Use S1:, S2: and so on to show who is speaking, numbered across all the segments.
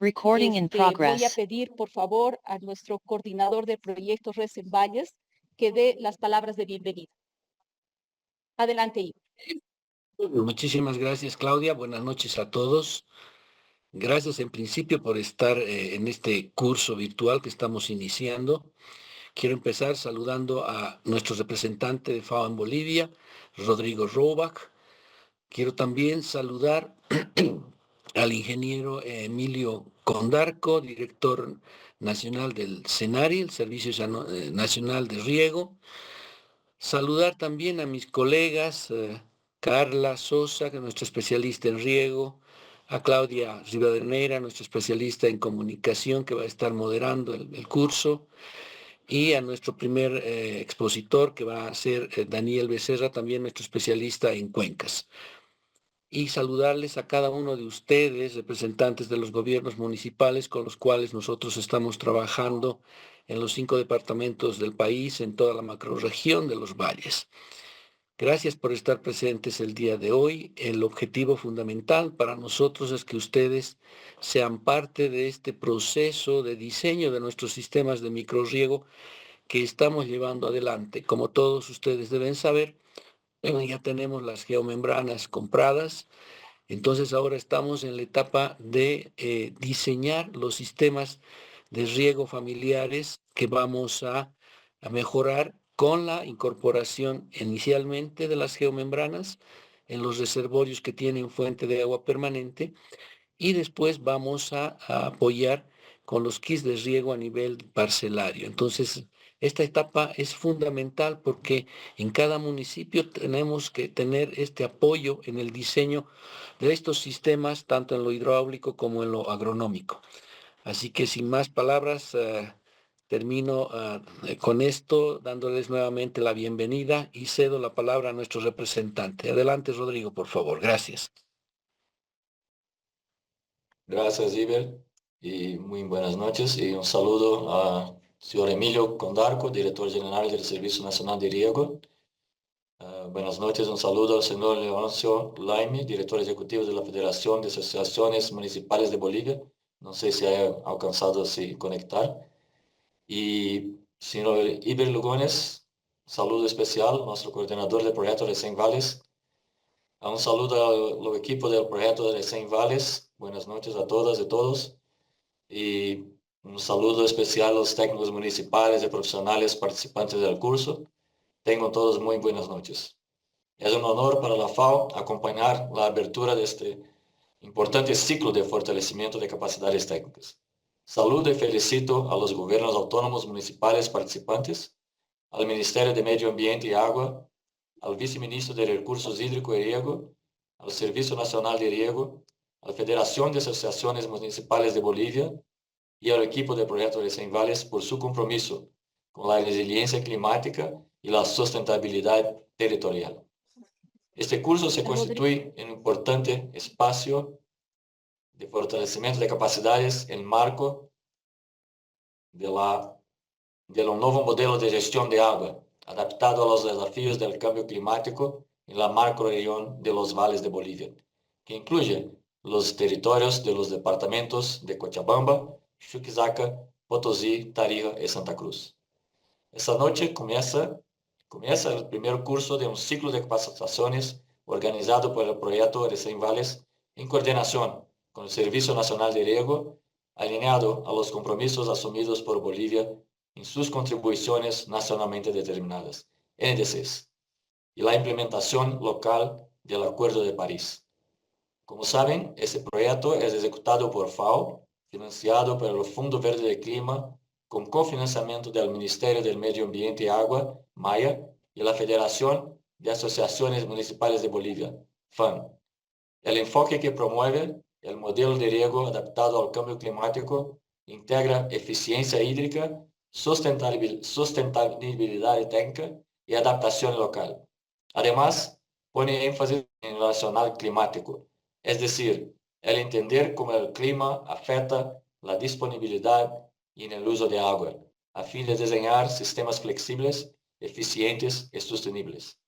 S1: Recording in
S2: Voy a
S1: progress.
S2: pedir, por favor, a nuestro coordinador de proyectos Reservalles que dé las palabras de bienvenida. Adelante, Iber.
S3: Muchísimas gracias, Claudia. Buenas noches a todos. Gracias en principio por estar en este curso virtual que estamos iniciando. Quiero empezar saludando a nuestro representante de FAO en Bolivia, Rodrigo Robach. Quiero también saludar al ingeniero Emilio Condarco, director nacional del SENARI, el Servicio Nacional de Riego. Saludar también a mis colegas, Carla Sosa, que es nuestra especialista en riego, a Claudia Rivadeneira, nuestra especialista en comunicación, que va a estar moderando el curso, y a nuestro primer expositor, que va a ser Daniel Becerra, también nuestro especialista en cuencas. Y saludarles a cada uno de ustedes, representantes de los gobiernos municipales con los cuales nosotros estamos trabajando en los 5 departamentos del país, en toda la macrorregión de los valles. Gracias por estar presentes el día de hoy. El objetivo fundamental para nosotros es que ustedes sean parte de este proceso de diseño de nuestros sistemas de microrriego que estamos llevando adelante. Como todos ustedes deben saber, ya tenemos las geomembranas compradas, entonces ahora estamos en la etapa de diseñar los sistemas de riego familiares que vamos a mejorar con la incorporación inicialmente de las geomembranas en los reservorios que tienen fuente de agua permanente, y después vamos a apoyar con los kits de riego a nivel parcelario. Entonces, esta etapa es fundamental porque en cada municipio tenemos que tener este apoyo en el diseño de estos sistemas, tanto en lo hidráulico como en lo agronómico. Así que sin más palabras, termino con esto, dándoles nuevamente la bienvenida y cedo la palabra a nuestro representante. Adelante, Rodrigo, por favor. Gracias.
S4: Gracias, Iber, y muy buenas noches. Y un saludo al señor Emilio Condarco, director general del Servicio Nacional de Riego. Buenas noches, un saludo al señor Leoncio Laime, director ejecutivo de la Federación de Asociaciones Municipales de Bolivia. No sé si ha alcanzado a conectar. Y señor Iber Lugones, saludo especial, nuestro coordinador del proyecto de 100 Vales. Un saludo al equipo del proyecto de 100 Vales. Buenas noches a todas y todos. Y un saludo especial a los técnicos municipales y profesionales participantes del curso. Tengan todos muy buenas noches. Es un honor para la FAO acompañar la apertura de este importante ciclo de fortalecimiento de capacidades técnicas. Saludo y felicito a los gobiernos autónomos municipales participantes, al Ministerio de Medio Ambiente y Agua, al Viceministro de Recursos Hídricos y Riego, al Servicio Nacional de Riego, a la Federación de Asociaciones Municipales de Bolivia y al equipo del proyecto de 100 Vales por su compromiso con la resiliencia climática y la sustentabilidad territorial. Este curso se constituye en un importante espacio de fortalecimiento de capacidades en el marco de un nuevo modelo de gestión de agua, adaptado a los desafíos del cambio climático en la macrorregión de los valles de Bolivia, que incluye los territorios de los departamentos de Cochabamba, Chuquisaca, Potosí, Tarija y Santa Cruz. Esta noche comienza el primer curso de un ciclo de capacitaciones organizado por el proyecto de 100 Vales en coordinación con el Servicio Nacional de Riego, alineado a los compromisos asumidos por Bolivia en sus contribuciones nacionalmente determinadas, NDCs, y la implementación local del Acuerdo de París. Como saben, este proyecto es ejecutado por FAO, financiado por el Fondo Verde de Clima, con cofinanciamiento del Ministerio del Medio Ambiente y Agua, MAYA, y la Federación de Asociaciones Municipales de Bolivia, FAN. El enfoque que promueve el modelo de riego adaptado al cambio climático integra eficiencia hídrica, sustentabilidad técnica y adaptación local. Además, pone énfasis en el racional climático, es decir, el entender cómo el clima afecta la disponibilidad y en el uso de agua, a fin de diseñar sistemas flexibles, eficientes y sostenibles,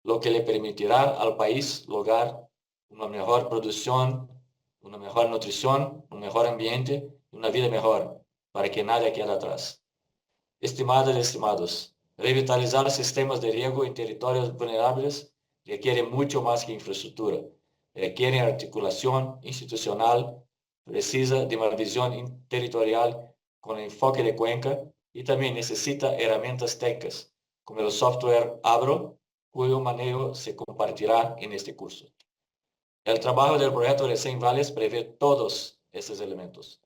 S4: lo que le permitirá al país lograr una mejor producción, una mejor nutrición, un mejor ambiente y una vida mejor, para que nadie quede atrás. Estimadas y estimados, revitalizar sistemas de riego en territorios vulnerables requiere mucho más que infraestructura. Requiere articulación institucional precisa de una visión territorial con enfoque de cuenca y también necesita herramientas técnicas, como el software Abro, cuyo manejo se compartirá en este curso. El trabajo del proyecto de 100 Valles prevé todos estos elementos,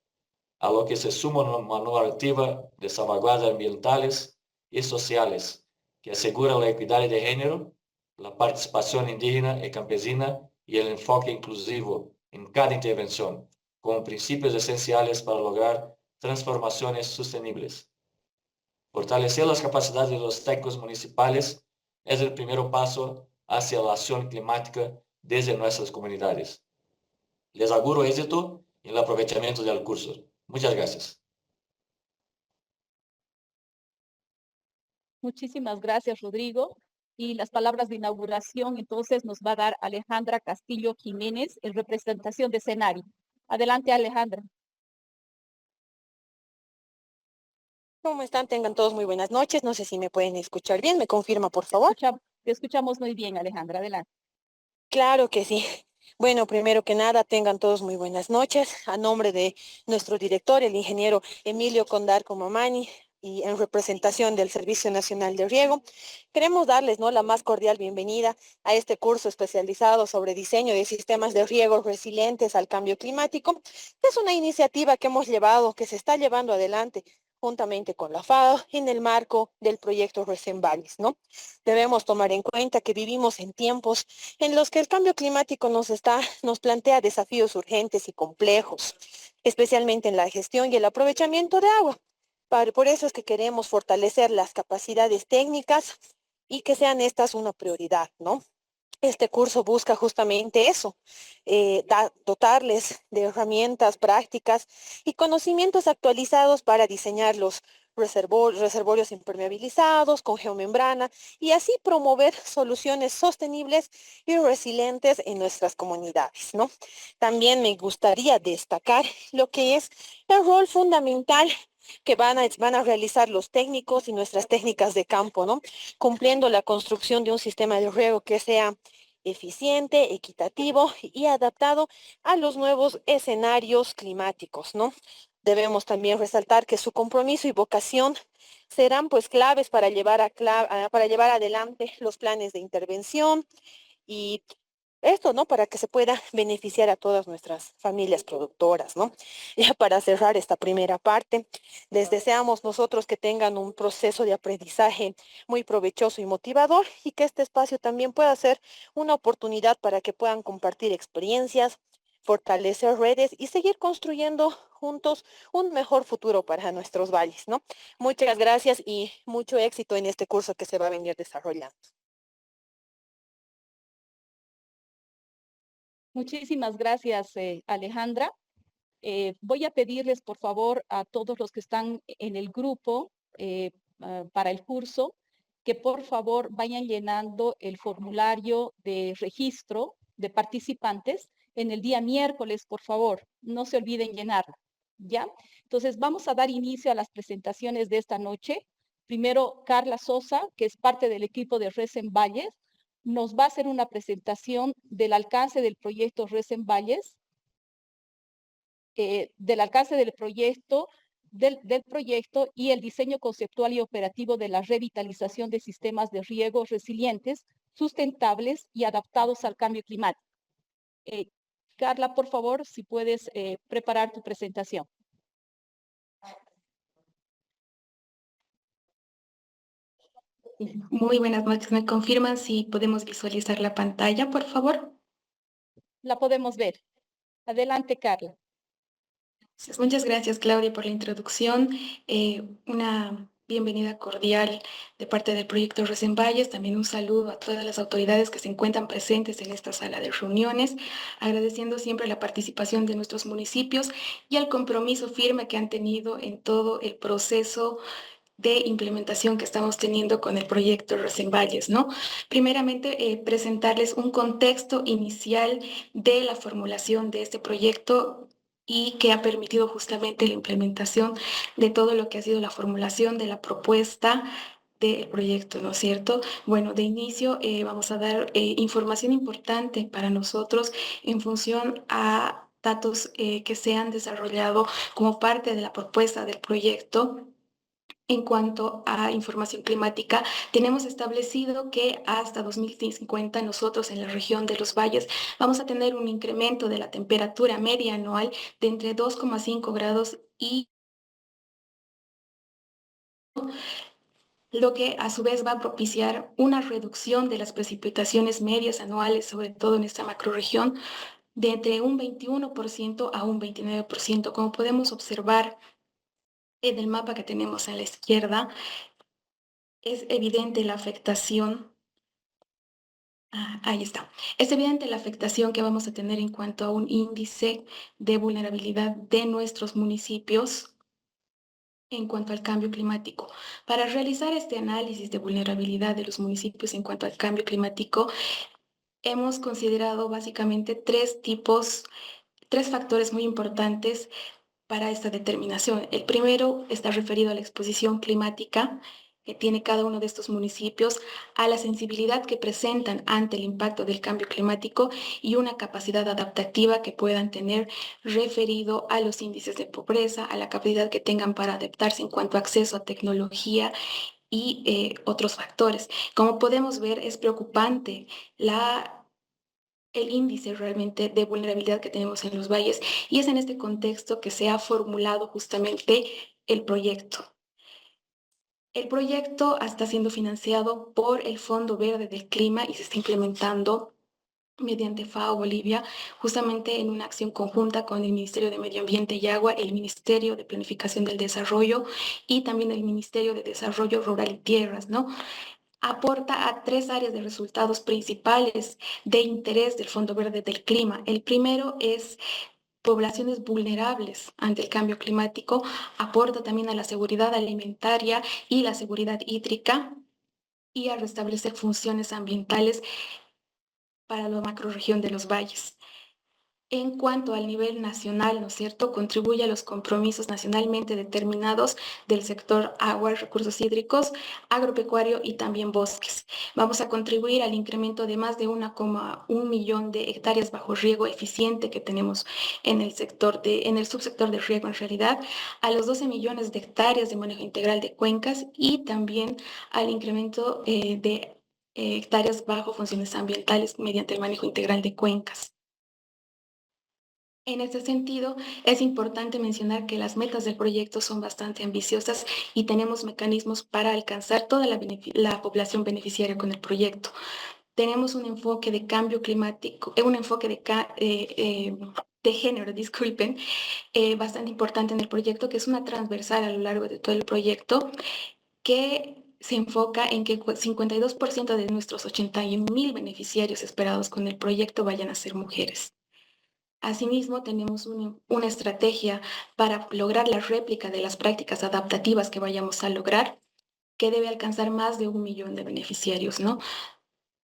S4: a lo que se suma una normativa de salvaguardas ambientales y sociales que asegura la equidad de género, la participación indígena y campesina y el enfoque inclusivo en cada intervención, como principios esenciales para lograr transformaciones sostenibles. Fortalecer las capacidades de los técnicos municipales es el primer paso hacia la acción climática desde nuestras comunidades. Les auguro éxito en el aprovechamiento del curso. Muchas gracias.
S2: Muchísimas gracias, Rodrigo. Y las palabras de inauguración entonces nos va a dar Alejandra Castillo Jiménez en representación de Senari. Adelante, Alejandra.
S1: ¿Cómo están? Tengan todos muy buenas noches. No sé si me pueden escuchar bien. ¿Me confirma, por favor?
S2: Te escuchamos muy bien, Alejandra. Adelante.
S1: Claro que sí. Bueno, primero que nada, tengan todos muy buenas noches. A nombre de nuestro director, el ingeniero Emilio Condarco Mamani, y en representación del Servicio Nacional de Riego, queremos darles, ¿no?, la más cordial bienvenida a este curso especializado sobre diseño de sistemas de riego resilientes al cambio climático. Es una iniciativa que que se está llevando adelante juntamente con la FAO en el marco del proyecto Resen Valles, ¿no? Debemos tomar en cuenta que vivimos en tiempos en los que el cambio climático nos plantea desafíos urgentes y complejos, especialmente en la gestión y el aprovechamiento de agua. Por eso es que queremos fortalecer las capacidades técnicas y que sean estas una prioridad, ¿no? Este curso busca justamente eso, dotarles de herramientas prácticas y conocimientos actualizados para diseñar los reservorios impermeabilizados con geomembrana y así promover soluciones sostenibles y resilientes en nuestras comunidades, ¿no? También me gustaría destacar lo que es el rol fundamental que van a realizar los técnicos y nuestras técnicas de campo, ¿no? Cumpliendo la construcción de un sistema de riego que sea eficiente, equitativo y adaptado a los nuevos escenarios climáticos, ¿no? Debemos también resaltar que su compromiso y vocación serán pues claves para para llevar adelante los planes de intervención y esto, ¿no?, para que se pueda beneficiar a todas nuestras familias productoras, ¿no? Ya para cerrar esta primera parte, les deseamos nosotros que tengan un proceso de aprendizaje muy provechoso y motivador y que este espacio también pueda ser una oportunidad para que puedan compartir experiencias, fortalecer redes y seguir construyendo juntos un mejor futuro para nuestros valles, ¿no? Muchas gracias y mucho éxito en este curso que se va a venir desarrollando.
S2: Muchísimas gracias, Alejandra. Voy a pedirles, por favor, a todos los que están en el grupo para el curso, que por favor vayan llenando el formulario de registro de participantes en el día miércoles, por favor. No se olviden llenarlo, ¿ya? Entonces, vamos a dar inicio a las presentaciones de esta noche. Primero, Carla Sosa, que es parte del equipo de Resen Valles, nos va a hacer una presentación del alcance del proyecto Resen Valles, del alcance del proyecto, del proyecto y el diseño conceptual y operativo de la revitalización de sistemas de riego resilientes, sustentables y adaptados al cambio climático. Carla, por favor, si puedes preparar tu presentación.
S5: Muy buenas noches. ¿Me confirman si podemos visualizar la pantalla, por favor?
S2: La podemos ver. Adelante, Carla.
S5: Muchas gracias, Claudia, por la introducción. Una bienvenida cordial de parte del proyecto Resen Valles. También un saludo a todas las autoridades que se encuentran presentes en esta sala de reuniones, agradeciendo siempre la participación de nuestros municipios y el compromiso firme que han tenido en todo el proceso de implementación que estamos teniendo con el proyecto Rosenvalles, ¿no? Primeramente, presentarles un contexto inicial de la formulación de este proyecto y que ha permitido justamente la implementación de todo lo que ha sido la formulación de la propuesta del proyecto, ¿no es cierto? Bueno, de inicio vamos a dar información importante para nosotros en función a datos que se han desarrollado como parte de la propuesta del proyecto. En cuanto a información climática, tenemos establecido que hasta 2050 nosotros en la región de los valles vamos a tener un incremento de la temperatura media anual de entre 2,5 grados y lo que a su vez va a propiciar una reducción de las precipitaciones medias anuales, sobre todo en esta macrorregión, de entre un 21% a un 29%. Como podemos observar en el mapa que tenemos a la izquierda, es evidente la afectación. Ahí está. Es evidente la afectación que vamos a tener en cuanto a un índice de vulnerabilidad de nuestros municipios en cuanto al cambio climático. Para realizar este análisis de vulnerabilidad de los municipios en cuanto al cambio climático, hemos considerado básicamente tres factores muy importantes para esta determinación. El primero está referido a la exposición climática que tiene cada uno de estos municipios, a la sensibilidad que presentan ante el impacto del cambio climático y una capacidad adaptativa que puedan tener referido a los índices de pobreza, a la capacidad que tengan para adaptarse en cuanto a acceso a tecnología y otros factores. Como podemos ver, es preocupante el índice realmente de vulnerabilidad que tenemos en los valles y es en este contexto que se ha formulado justamente el proyecto. El proyecto está siendo financiado por el Fondo Verde del Clima y se está implementando mediante FAO Bolivia, justamente en una acción conjunta con el Ministerio de Medio Ambiente y Agua, el Ministerio de Planificación del Desarrollo y también el Ministerio de Desarrollo Rural y Tierras, ¿no? Aporta a tres áreas de resultados principales de interés del Fondo Verde del Clima. El primero es poblaciones vulnerables ante el cambio climático, aporta también a la seguridad alimentaria y la seguridad hídrica y a restablecer funciones ambientales para la macrorregión de los valles. En cuanto al nivel nacional, ¿no es cierto?, contribuye a los compromisos nacionalmente determinados del sector agua, recursos hídricos, agropecuario y también bosques. Vamos a contribuir al incremento de más de 1,1 millón de hectáreas bajo riego eficiente que tenemos en el subsector de riego en realidad, a los 12 millones de hectáreas de manejo integral de cuencas y también al incremento de hectáreas bajo funciones ambientales mediante el manejo integral de cuencas. En este sentido, es importante mencionar que las metas del proyecto son bastante ambiciosas y tenemos mecanismos para alcanzar toda la población beneficiaria con el proyecto. Tenemos un enfoque de cambio climático, un enfoque de género, disculpen, bastante importante en el proyecto, que es una transversal a lo largo de todo el proyecto, que se enfoca en que 52% de nuestros 81,000 beneficiarios esperados con el proyecto vayan a ser mujeres. Asimismo, tenemos una estrategia para lograr la réplica de las prácticas adaptativas que vayamos a lograr, que debe alcanzar más de 1 millón de beneficiarios, ¿no?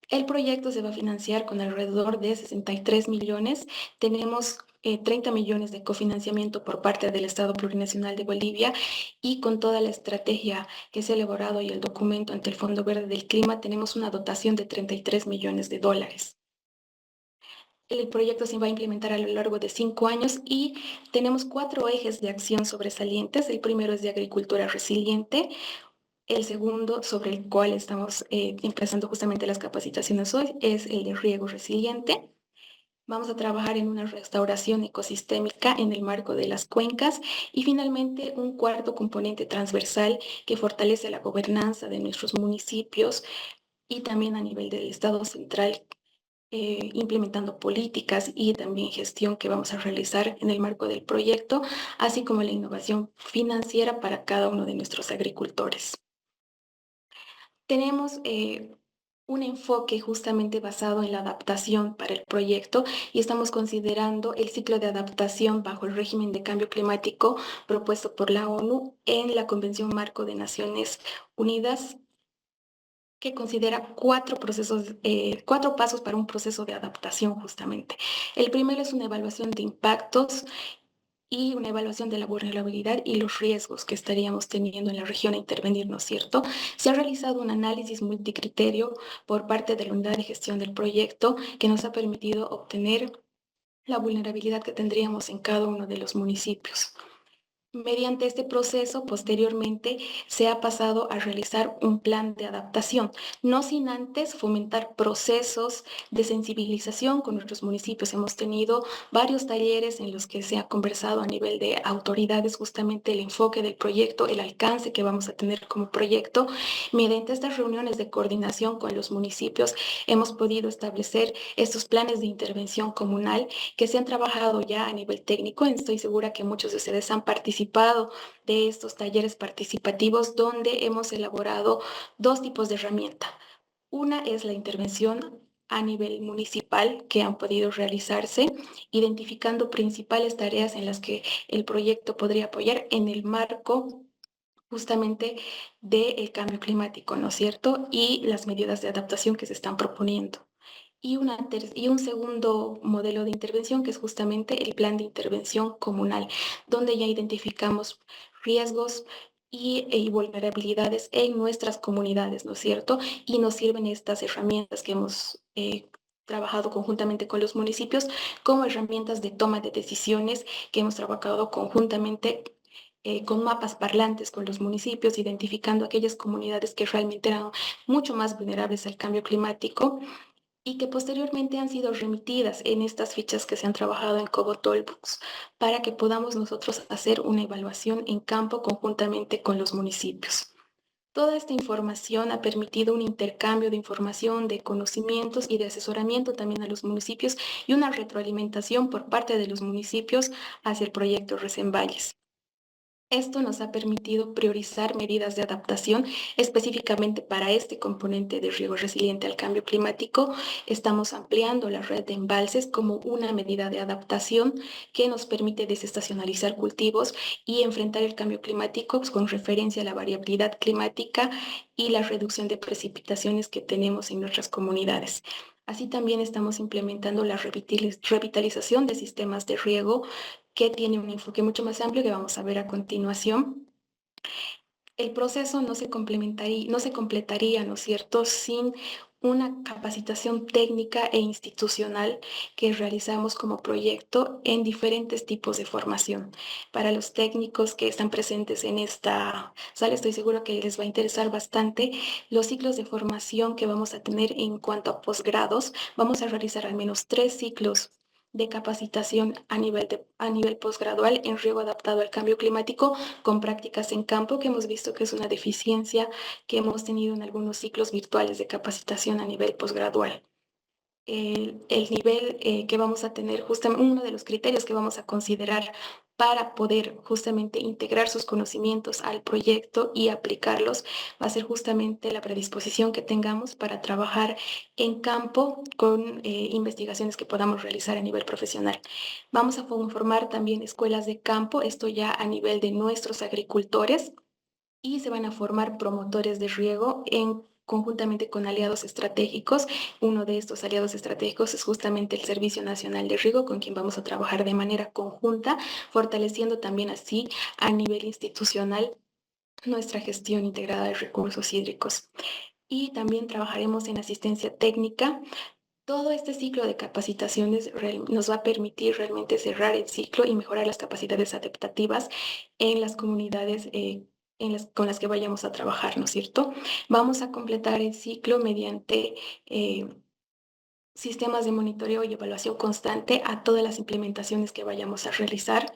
S5: El proyecto se va a financiar con alrededor de 63 millones. Tenemos 30 millones de cofinanciamiento por parte del Estado Plurinacional de Bolivia y con toda la estrategia que se ha elaborado y el documento ante el Fondo Verde del Clima, tenemos una dotación de 33 millones de dólares. El proyecto se va a implementar a lo largo de 5 años y tenemos 4 ejes de acción sobresalientes. El primero es de agricultura resiliente. El segundo, sobre el cual estamos empezando justamente las capacitaciones hoy, es el de riego resiliente. Vamos a trabajar en una restauración ecosistémica en el marco de las cuencas y finalmente un cuarto componente transversal que fortalece la gobernanza de nuestros municipios y también a nivel del Estado central, implementando políticas y también gestión que vamos a realizar en el marco del proyecto, así como la innovación financiera para cada uno de nuestros agricultores. Tenemos un enfoque justamente basado en la adaptación para el proyecto y estamos considerando el ciclo de adaptación bajo el régimen de cambio climático propuesto por la ONU en la Convención Marco de Naciones Unidas, que considera cuatro pasos para un proceso de adaptación justamente. El primero es una evaluación de impactos y una evaluación de la vulnerabilidad y los riesgos que estaríamos teniendo en la región a intervenir, ¿no es cierto? Se ha realizado un análisis multicriterio por parte de la unidad de gestión del proyecto que nos ha permitido obtener la vulnerabilidad que tendríamos en cada uno de los municipios. Mediante este proceso, posteriormente, se ha pasado a realizar un plan de adaptación, no sin antes fomentar procesos de sensibilización con nuestros municipios. Hemos tenido varios talleres en los que se ha conversado a nivel de autoridades justamente el enfoque del proyecto, el alcance que vamos a tener como proyecto. Mediante estas reuniones de coordinación con los municipios, hemos podido establecer estos planes de intervención comunal que se han trabajado ya a nivel técnico. Estoy segura que muchos de ustedes han participado de estos talleres participativos donde hemos elaborado dos tipos de herramienta. Una es la intervención a nivel municipal que han podido realizarse, identificando principales tareas en las que el proyecto podría apoyar en el marco justamente del cambio climático, ¿no es cierto? Y las medidas de adaptación que se están proponiendo. Y un segundo modelo de intervención que es justamente el plan de intervención comunal, donde ya identificamos riesgos y vulnerabilidades en nuestras comunidades, ¿no es cierto? Y nos sirven estas herramientas que hemos trabajado conjuntamente con los municipios como herramientas de toma de decisiones que hemos trabajado conjuntamente con mapas parlantes con los municipios, identificando aquellas comunidades que realmente eran mucho más vulnerables al cambio climático y que posteriormente han sido remitidas en estas fichas que se han trabajado en Cobo Toolbox para que podamos nosotros hacer una evaluación en campo conjuntamente con los municipios. Toda esta información ha permitido un intercambio de información, de conocimientos y de asesoramiento también a los municipios y una retroalimentación por parte de los municipios hacia el proyecto Resenvalles. Esto nos ha permitido priorizar medidas de adaptación específicamente para este componente de riego resiliente al cambio climático. Estamos ampliando la red de embalses como una medida de adaptación que nos permite desestacionalizar cultivos y enfrentar el cambio climático con referencia a la variabilidad climática y la reducción de precipitaciones que tenemos en nuestras comunidades. Así también estamos implementando la revitalización de sistemas de riego que tiene un enfoque mucho más amplio que vamos a ver a continuación. El proceso no se completaría, ¿no es cierto?, sin una capacitación técnica e institucional que realizamos como proyecto en diferentes tipos de formación. Para los técnicos que están presentes en esta sala, estoy seguro que les va a interesar bastante los ciclos de formación que vamos a tener en cuanto a posgrados. Vamos a realizar al menos 3 ciclos de capacitación a nivel posgradual en riego adaptado al cambio climático con prácticas en campo, que hemos visto que es una deficiencia que hemos tenido en algunos ciclos virtuales de capacitación a nivel posgradual. El nivel que vamos a tener, justamente uno de los criterios que vamos a considerar para poder justamente integrar sus conocimientos al proyecto y aplicarlos, va a ser justamente la predisposición que tengamos para trabajar en campo con investigaciones que podamos realizar a nivel profesional. Vamos a formar también escuelas de campo, esto ya a nivel de nuestros agricultores, y se van a formar promotores de riego conjuntamente con aliados estratégicos. Uno de estos aliados estratégicos es justamente el Servicio Nacional de Riego, con quien vamos a trabajar de manera conjunta, fortaleciendo también así a nivel institucional nuestra gestión integrada de recursos hídricos. Y también trabajaremos en asistencia técnica. Todo este ciclo de capacitaciones nos va a permitir realmente cerrar el ciclo y mejorar las capacidades adaptativas en las comunidades con las que vayamos a trabajar, ¿no es cierto? Vamos a completar el ciclo mediante sistemas de monitoreo y evaluación constante a todas las implementaciones que vayamos a realizar,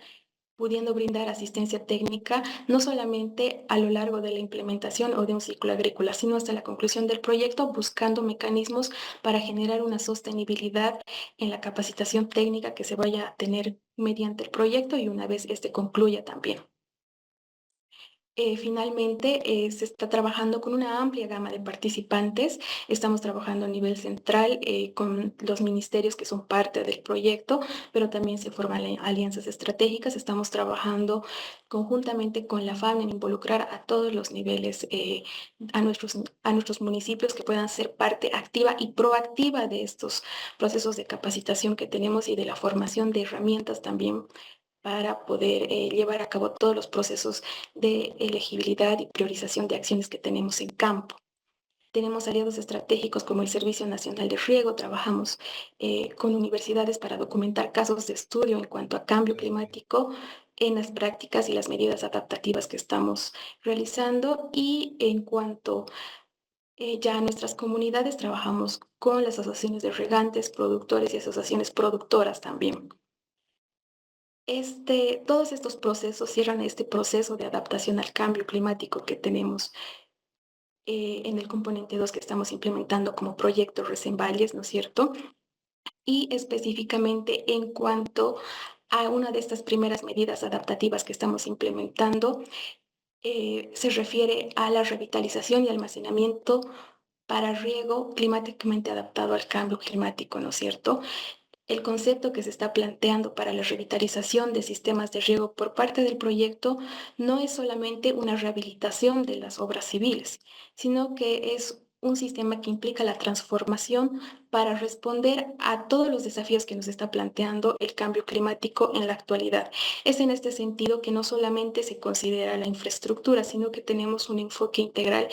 S5: pudiendo brindar asistencia técnica no solamente a lo largo de la implementación o de un ciclo agrícola, sino hasta la conclusión del proyecto, buscando mecanismos para generar una sostenibilidad en la capacitación técnica que se vaya a tener mediante el proyecto y una vez este concluya también. Finalmente, se está trabajando con una amplia gama de participantes. Estamos trabajando a nivel central con los ministerios que son parte del proyecto, pero también se forman alianzas estratégicas. Estamos trabajando conjuntamente con la FAM en involucrar a todos los niveles, a nuestros municipios que puedan ser parte activa y proactiva de estos procesos de capacitación que tenemos y de la formación de herramientas también para poder llevar a cabo todos los procesos de elegibilidad y priorización de acciones que tenemos en campo. Tenemos aliados estratégicos como el Servicio Nacional de Riego, trabajamos con universidades para documentar casos de estudio en cuanto a cambio climático en las prácticas y las medidas adaptativas que estamos realizando y en cuanto ya a nuestras comunidades trabajamos con las asociaciones de regantes, productores y asociaciones productoras también. Todos estos procesos cierran este proceso de adaptación al cambio climático que tenemos en el componente 2 que estamos implementando como proyecto Resenvalles, ¿no es cierto? Y específicamente en cuanto a una de estas primeras medidas adaptativas que estamos implementando, se refiere a la revitalización y almacenamiento para riego climáticamente adaptado al cambio climático, ¿no es cierto? El concepto que se está planteando para la revitalización de sistemas de riego por parte del proyecto no es solamente una rehabilitación de las obras civiles, sino que es un sistema que implica la transformación para responder a todos los desafíos que nos está planteando el cambio climático en la actualidad. Es en este sentido que no solamente se considera la infraestructura, sino que tenemos un enfoque integral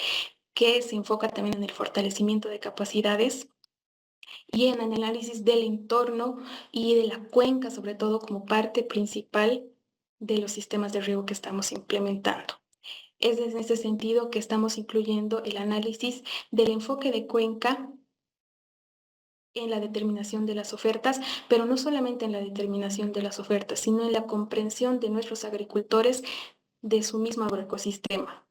S5: que se enfoca también en el fortalecimiento de capacidades y en el análisis del entorno y de la cuenca, sobre todo como parte principal de los sistemas de riego que estamos implementando. Es en ese sentido que estamos incluyendo el análisis del enfoque de cuenca en la determinación de las ofertas, pero no solamente en la determinación de las ofertas, sino en la comprensión de nuestros agricultores de su mismo agroecosistema.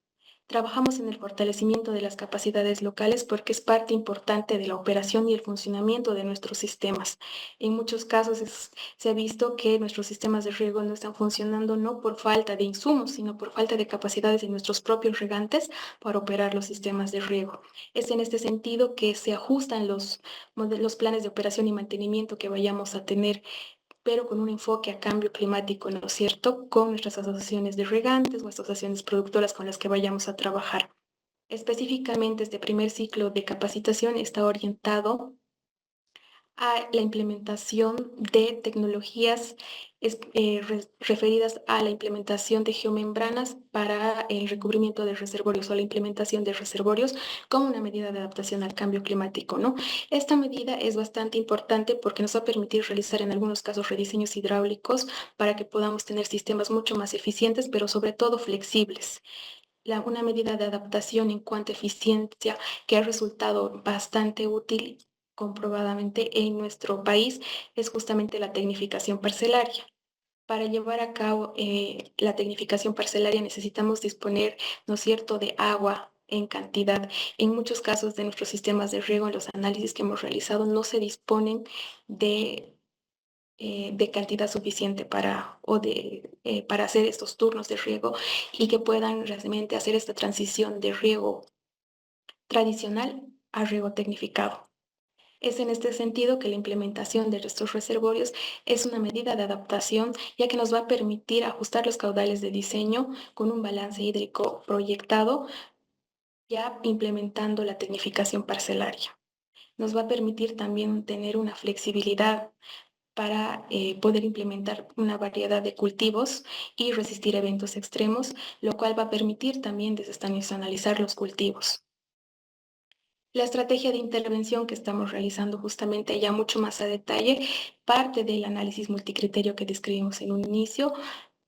S5: Trabajamos en el fortalecimiento de las capacidades locales porque es parte importante de la operación y el funcionamiento de nuestros sistemas. En muchos casos se ha visto que nuestros sistemas de riego no están funcionando no por falta de insumos, sino por falta de capacidades de nuestros propios regantes para operar los sistemas de riego. Es en este sentido que se ajustan los planes de operación y mantenimiento que vayamos a tener, pero con un enfoque a cambio climático, ¿no es cierto?, con nuestras asociaciones de regantes o asociaciones productoras con las que vayamos a trabajar. Específicamente, este primer ciclo de capacitación está orientado a la implementación de tecnologías referidas a la implementación de geomembranas para el recubrimiento de reservorios o la implementación de reservorios como una medida de adaptación al cambio climático, ¿no? Esta medida es bastante importante porque nos va a permitir realizar en algunos casos rediseños hidráulicos para que podamos tener sistemas mucho más eficientes, pero sobre todo flexibles. Una medida de adaptación en cuanto a eficiencia que ha resultado bastante útil comprobadamente en nuestro país es justamente la tecnificación parcelaria. Para llevar a cabo la tecnificación parcelaria necesitamos disponer, ¿no es cierto?, de agua en cantidad. En muchos casos de nuestros sistemas de riego, en los análisis que hemos realizado, no se disponen de cantidad suficiente para hacer estos turnos de riego y que puedan realmente hacer esta transición de riego tradicional a riego tecnificado. Es en este sentido que la implementación de estos reservorios es una medida de adaptación, ya que nos va a permitir ajustar los caudales de diseño con un balance hídrico proyectado, ya implementando la tecnificación parcelaria. Nos va a permitir también tener una flexibilidad para poder implementar una variedad de cultivos y resistir eventos extremos, lo cual va a permitir también desestacionalizar los cultivos. La estrategia de intervención que estamos realizando justamente ya mucho más a detalle parte del análisis multicriterio que describimos en un inicio,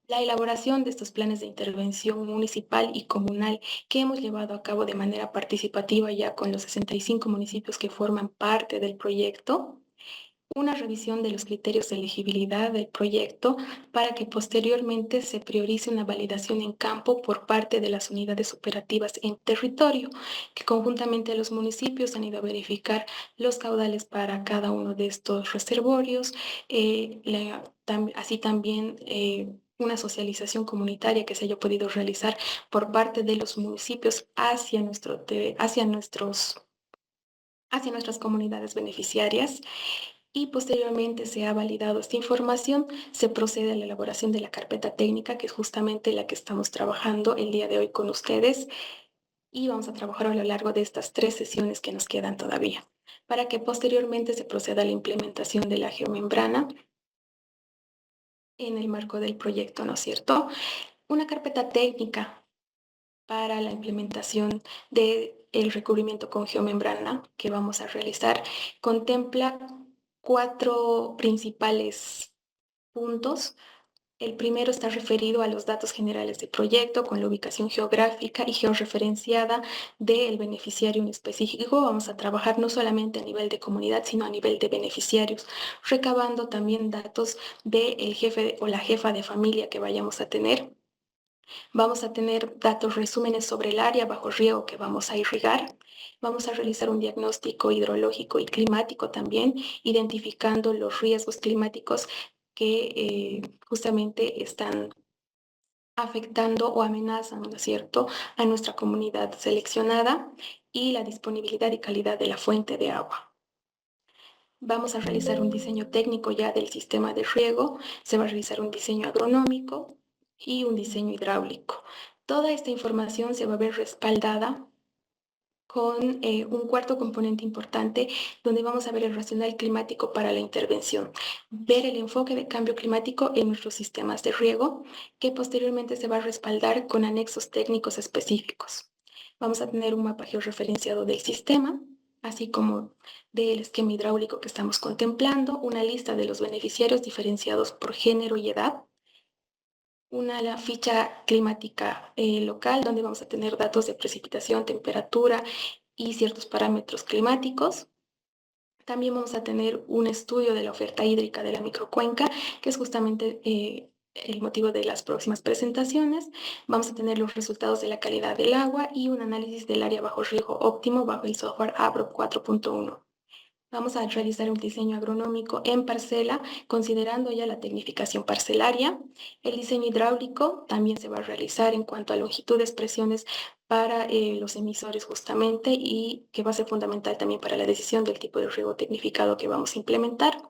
S5: la elaboración de estos planes de intervención municipal y comunal que hemos llevado a cabo de manera participativa ya con los 65 municipios que forman parte del proyecto, una revisión de los criterios de elegibilidad del proyecto para que posteriormente se priorice una validación en campo por parte de las unidades operativas en territorio, que conjuntamente a los municipios han ido a verificar los caudales para cada uno de estos reservorios, así también una socialización comunitaria que se haya podido realizar por parte de los municipios hacia nuestras comunidades beneficiarias, y posteriormente se ha validado esta información, se procede a la elaboración de la carpeta técnica, que es justamente la que estamos trabajando el día de hoy con ustedes, y vamos a trabajar a lo largo de estas 3 sesiones que nos quedan todavía, para que posteriormente se proceda a la implementación de la geomembrana en el marco del proyecto, ¿no es cierto? Una carpeta técnica para la implementación del recubrimiento con geomembrana que vamos a realizar contempla 4 principales puntos. El primero está referido a los datos generales del proyecto con la ubicación geográfica y georreferenciada del beneficiario en específico. Vamos a trabajar no solamente a nivel de comunidad, sino a nivel de beneficiarios, recabando también datos del jefe o la jefa de familia que vayamos a tener. Vamos a tener datos resúmenes sobre el área bajo riego que vamos a irrigar. Vamos a realizar un diagnóstico hidrológico y climático también, identificando los riesgos climáticos que justamente están afectando o amenazan, ¿no es cierto?, a nuestra comunidad seleccionada, y la disponibilidad y calidad de la fuente de agua. Vamos a realizar un diseño técnico ya del sistema de riego, se va a realizar un diseño agronómico y un diseño hidráulico. Toda esta información se va a ver respaldada con un cuarto componente importante, donde vamos a ver el racional climático para la intervención, ver el enfoque de cambio climático en nuestros sistemas de riego, que posteriormente se va a respaldar con anexos técnicos específicos. Vamos a tener un mapa georreferenciado del sistema, así como del esquema hidráulico que estamos contemplando, una lista de los beneficiarios diferenciados por género y edad, la ficha climática local, donde vamos a tener datos de precipitación, temperatura y ciertos parámetros climáticos. También vamos a tener un estudio de la oferta hídrica de la microcuenca, que es justamente el motivo de las próximas presentaciones. Vamos a tener los resultados de la calidad del agua y un análisis del área bajo riego óptimo bajo el software ABROP 4.1. Vamos a realizar un diseño agronómico en parcela, considerando ya la tecnificación parcelaria. El diseño hidráulico también se va a realizar en cuanto a longitudes, presiones para los emisores justamente, y que va a ser fundamental también para la decisión del tipo de riego tecnificado que vamos a implementar.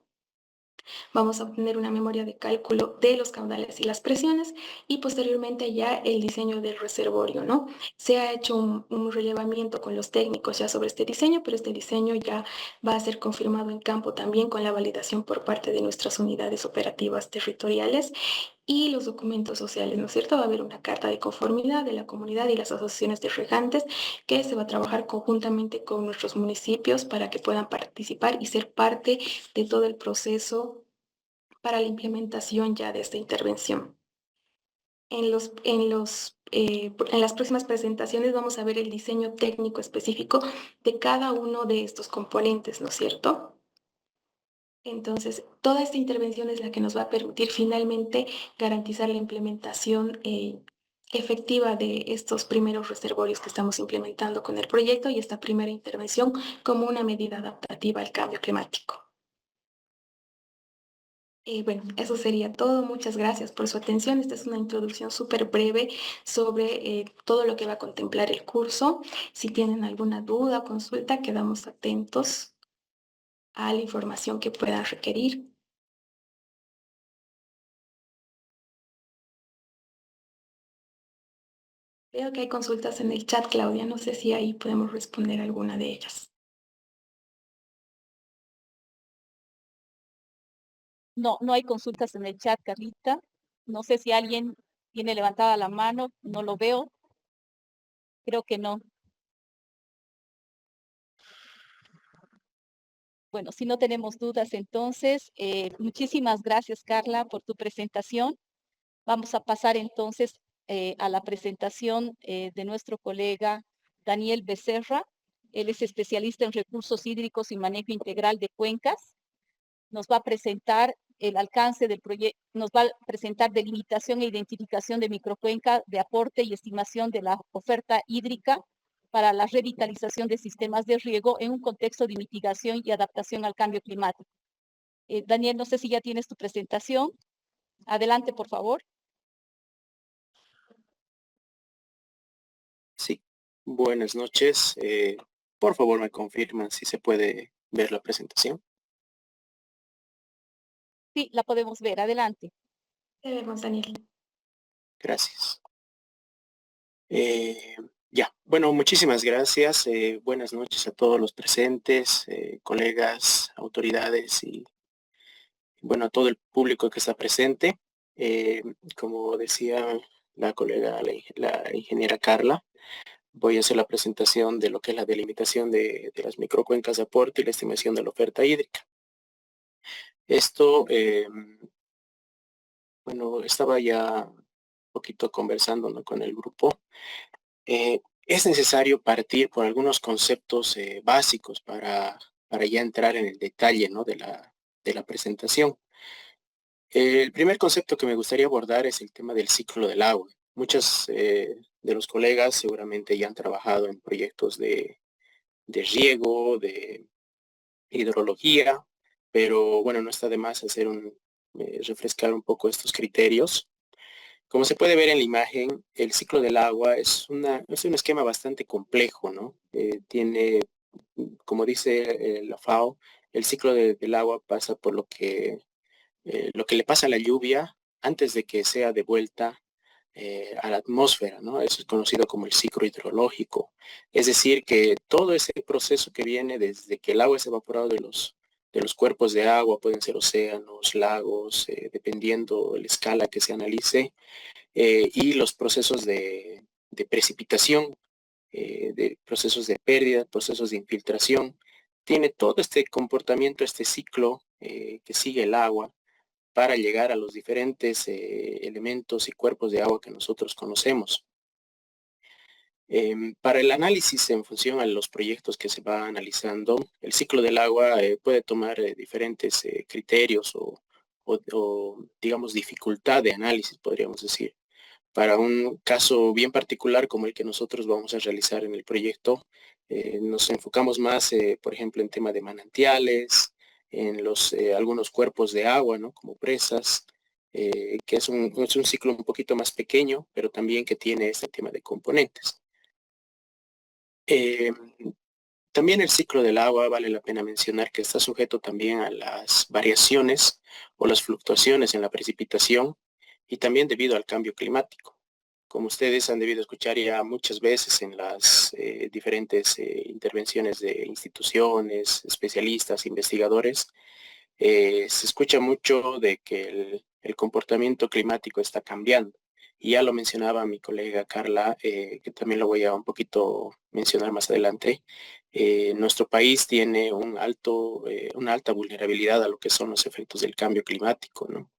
S5: Vamos a obtener una memoria de cálculo de los caudales y las presiones, y posteriormente ya el diseño del reservorio, ¿no? Se ha hecho un relevamiento con los técnicos ya sobre este diseño, pero este diseño ya va a ser confirmado en campo también con la validación por parte de nuestras unidades operativas territoriales y los documentos sociales, ¿no es cierto? Va a haber una carta de conformidad de la comunidad y las asociaciones de regantes, que se va a trabajar conjuntamente con nuestros municipios para que puedan participar y ser parte de todo el proceso para la implementación ya de esta intervención. En las próximas presentaciones vamos a ver el diseño técnico específico de cada uno de estos componentes, ¿no es cierto? Entonces, toda esta intervención es la que nos va a permitir finalmente garantizar la implementación efectiva de estos primeros reservorios que estamos implementando con el proyecto, y esta primera intervención como una medida adaptativa al cambio climático. Bueno, eso sería todo. Muchas gracias por su atención. Esta es una introducción súper breve sobre todo lo que va a contemplar el curso. Si tienen alguna duda o consulta, quedamos atentos a la información que puedan requerir. Veo que hay consultas en el chat, Claudia. No sé si ahí podemos responder alguna de ellas.
S2: No, no hay consultas en el chat, Carlita. No sé si alguien tiene levantada la mano, no lo veo. Creo que no. Bueno, si no tenemos dudas, entonces, muchísimas gracias, Carla, por tu presentación. Vamos a pasar entonces a la presentación de nuestro colega Daniel Becerra. Él es especialista en recursos hídricos y manejo integral de cuencas. Nos va a presentar el alcance del proyecto, nos va a presentar delimitación e identificación de microcuenca de aporte y estimación de la oferta hídrica para la revitalización de sistemas de riego en un contexto de mitigación y adaptación al cambio climático. Daniel, no sé si ya tienes tu presentación. Adelante, por favor.
S6: Buenas noches. Por favor, me confirman si se puede ver la presentación.
S2: Sí, la podemos ver. Adelante.
S5: Te vemos, Daniel.
S6: Gracias. Ya, bueno, muchísimas gracias. Buenas noches a todos los presentes, colegas, autoridades y, bueno, a todo el público que está presente. Como decía la colega, la ingeniera Carla, voy a hacer la presentación de lo que es la delimitación de las microcuencas de aporte y la estimación de la oferta hídrica. Esto, bueno, estaba ya un poquito conversando, ¿no?, con el grupo. Es necesario partir por algunos conceptos básicos para ya entrar en el detalle, ¿no?, de la presentación. El primer concepto que me gustaría abordar es el tema del ciclo del agua. Muchos de los colegas seguramente ya han trabajado en proyectos de riego, de hidrología, pero bueno, no está de más hacer refrescar un poco estos criterios. Como se puede ver en la imagen, el ciclo del agua es un esquema bastante complejo, ¿no? Tiene, como dice la FAO, el ciclo del agua pasa por lo que le pasa a la lluvia antes de que sea devuelta a la atmósfera, ¿no? Eso es conocido como el ciclo hidrológico. Es decir, que todo ese proceso que viene desde que el agua es evaporado de los cuerpos de agua, pueden ser océanos, lagos, dependiendo de la escala que se analice, y los procesos de precipitación, de procesos de pérdida, procesos de infiltración. Tiene todo este comportamiento, este ciclo que sigue el agua para llegar a los diferentes elementos y cuerpos de agua que nosotros conocemos. Para el análisis en función a los proyectos que se va analizando, el ciclo del agua puede tomar diferentes criterios o, digamos, dificultad de análisis, podríamos decir. Para un caso bien particular como el que nosotros vamos a realizar en el proyecto, nos enfocamos más, por ejemplo, en tema de manantiales, en algunos cuerpos de agua, ¿no?, como presas, que es un ciclo un poquito más pequeño, pero también que tiene este tema de componentes. Eh, También el ciclo del agua vale la pena mencionar que está sujeto también a las variaciones o las fluctuaciones en la precipitación y también debido al cambio climático. Como ustedes han debido escuchar ya muchas veces en las diferentes intervenciones de instituciones, especialistas, investigadores, se escucha mucho de que el comportamiento climático está cambiando. Y ya lo mencionaba mi colega Carla, que también lo voy a un poquito mencionar más adelante. Nuestro país tiene una alta vulnerabilidad a lo que son los efectos del cambio climático, ¿no?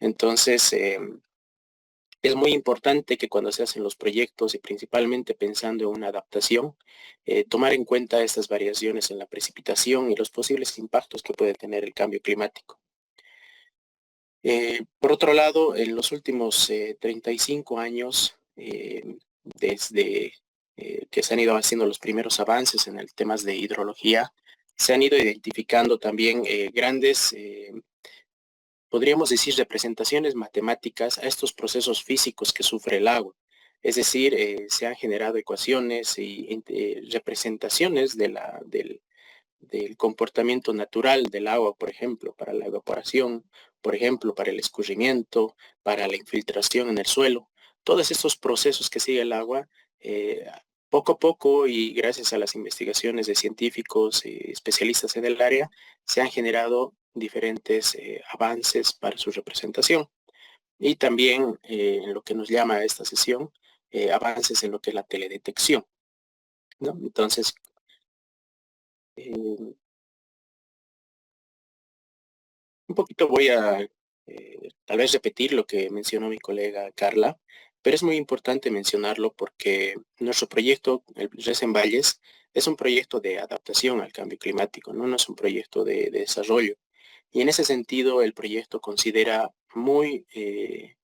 S6: Entonces, es muy importante que cuando se hacen los proyectos y principalmente pensando en una adaptación, tomar en cuenta estas variaciones en la precipitación y los posibles impactos que puede tener el cambio climático. Por otro lado, en los últimos 35 años, desde que se han ido haciendo los primeros avances en el temas de hidrología, se han ido identificando también grandes, podríamos decir, representaciones matemáticas a estos procesos físicos que sufre el agua. Es decir, se han generado ecuaciones y representaciones del comportamiento natural del agua, por ejemplo, para la evaporación, por ejemplo, para el escurrimiento, para la infiltración en el suelo. Todos estos procesos que sigue el agua, poco a poco y gracias a las investigaciones de científicos y especialistas en el área, se han generado diferentes avances para su representación. Y también en lo que nos llama a esta sesión, avances en lo que es la teledetección, ¿no? Entonces, un poquito voy a tal vez repetir lo que mencionó mi colega Carla, pero es muy importante mencionarlo porque nuestro proyecto, el RESEN Valles, es un proyecto de adaptación al cambio climático, no es un proyecto de desarrollo. Y en ese sentido, el proyecto considera de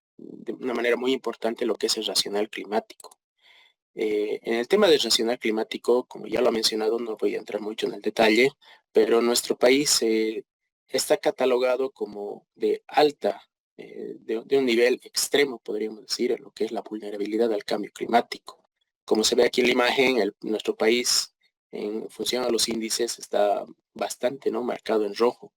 S6: una manera muy importante lo que es el racional climático. En el tema del racional climático, como ya lo ha mencionado, no voy a entrar mucho en el detalle, pero nuestro país está catalogado como de de un nivel extremo, podríamos decir, en lo que es la vulnerabilidad al cambio climático. Como se ve aquí en la imagen, nuestro país, en función a los índices, está bastante, ¿no?, marcado en rojo.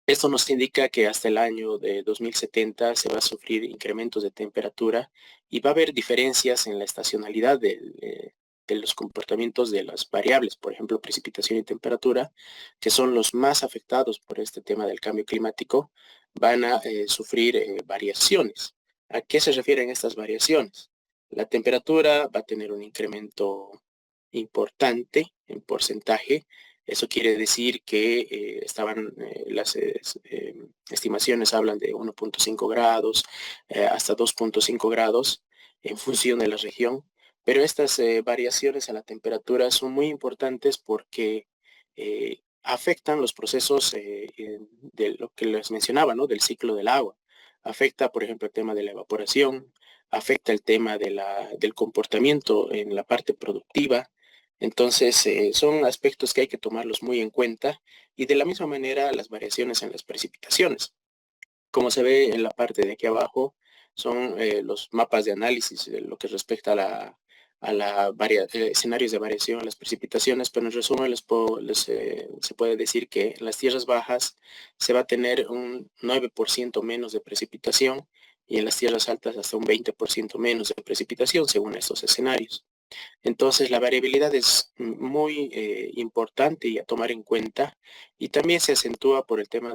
S6: Esto nos indica que hasta el año de 2070 se va a sufrir incrementos de temperatura y va a haber diferencias en la estacionalidad de los comportamientos de las variables, por ejemplo, precipitación y temperatura, que son los más afectados por este tema del cambio climático, van a sufrir variaciones. ¿A qué se refieren estas variaciones? La temperatura va a tener un incremento importante en porcentaje. Eso quiere decir que las estimaciones hablan de 1.5 grados hasta 2.5 grados en función de la región, pero estas variaciones a la temperatura son muy importantes porque afectan los procesos de lo que les mencionaba, ¿no?, del ciclo del agua. Afecta, por ejemplo, el tema de la evaporación, afecta el tema del comportamiento en la parte productiva. Entonces, son aspectos que hay que tomarlos muy en cuenta y de la misma manera las variaciones en las precipitaciones. Como se ve en la parte de aquí abajo, son los mapas de análisis de lo que respecta a escenarios de variación en las precipitaciones, pero en resumen se puede decir que en las tierras bajas se va a tener un 9% menos de precipitación y en las tierras altas hasta un 20% menos de precipitación según estos escenarios. Entonces, la variabilidad es muy importante y a tomar en cuenta y también se acentúa por el tema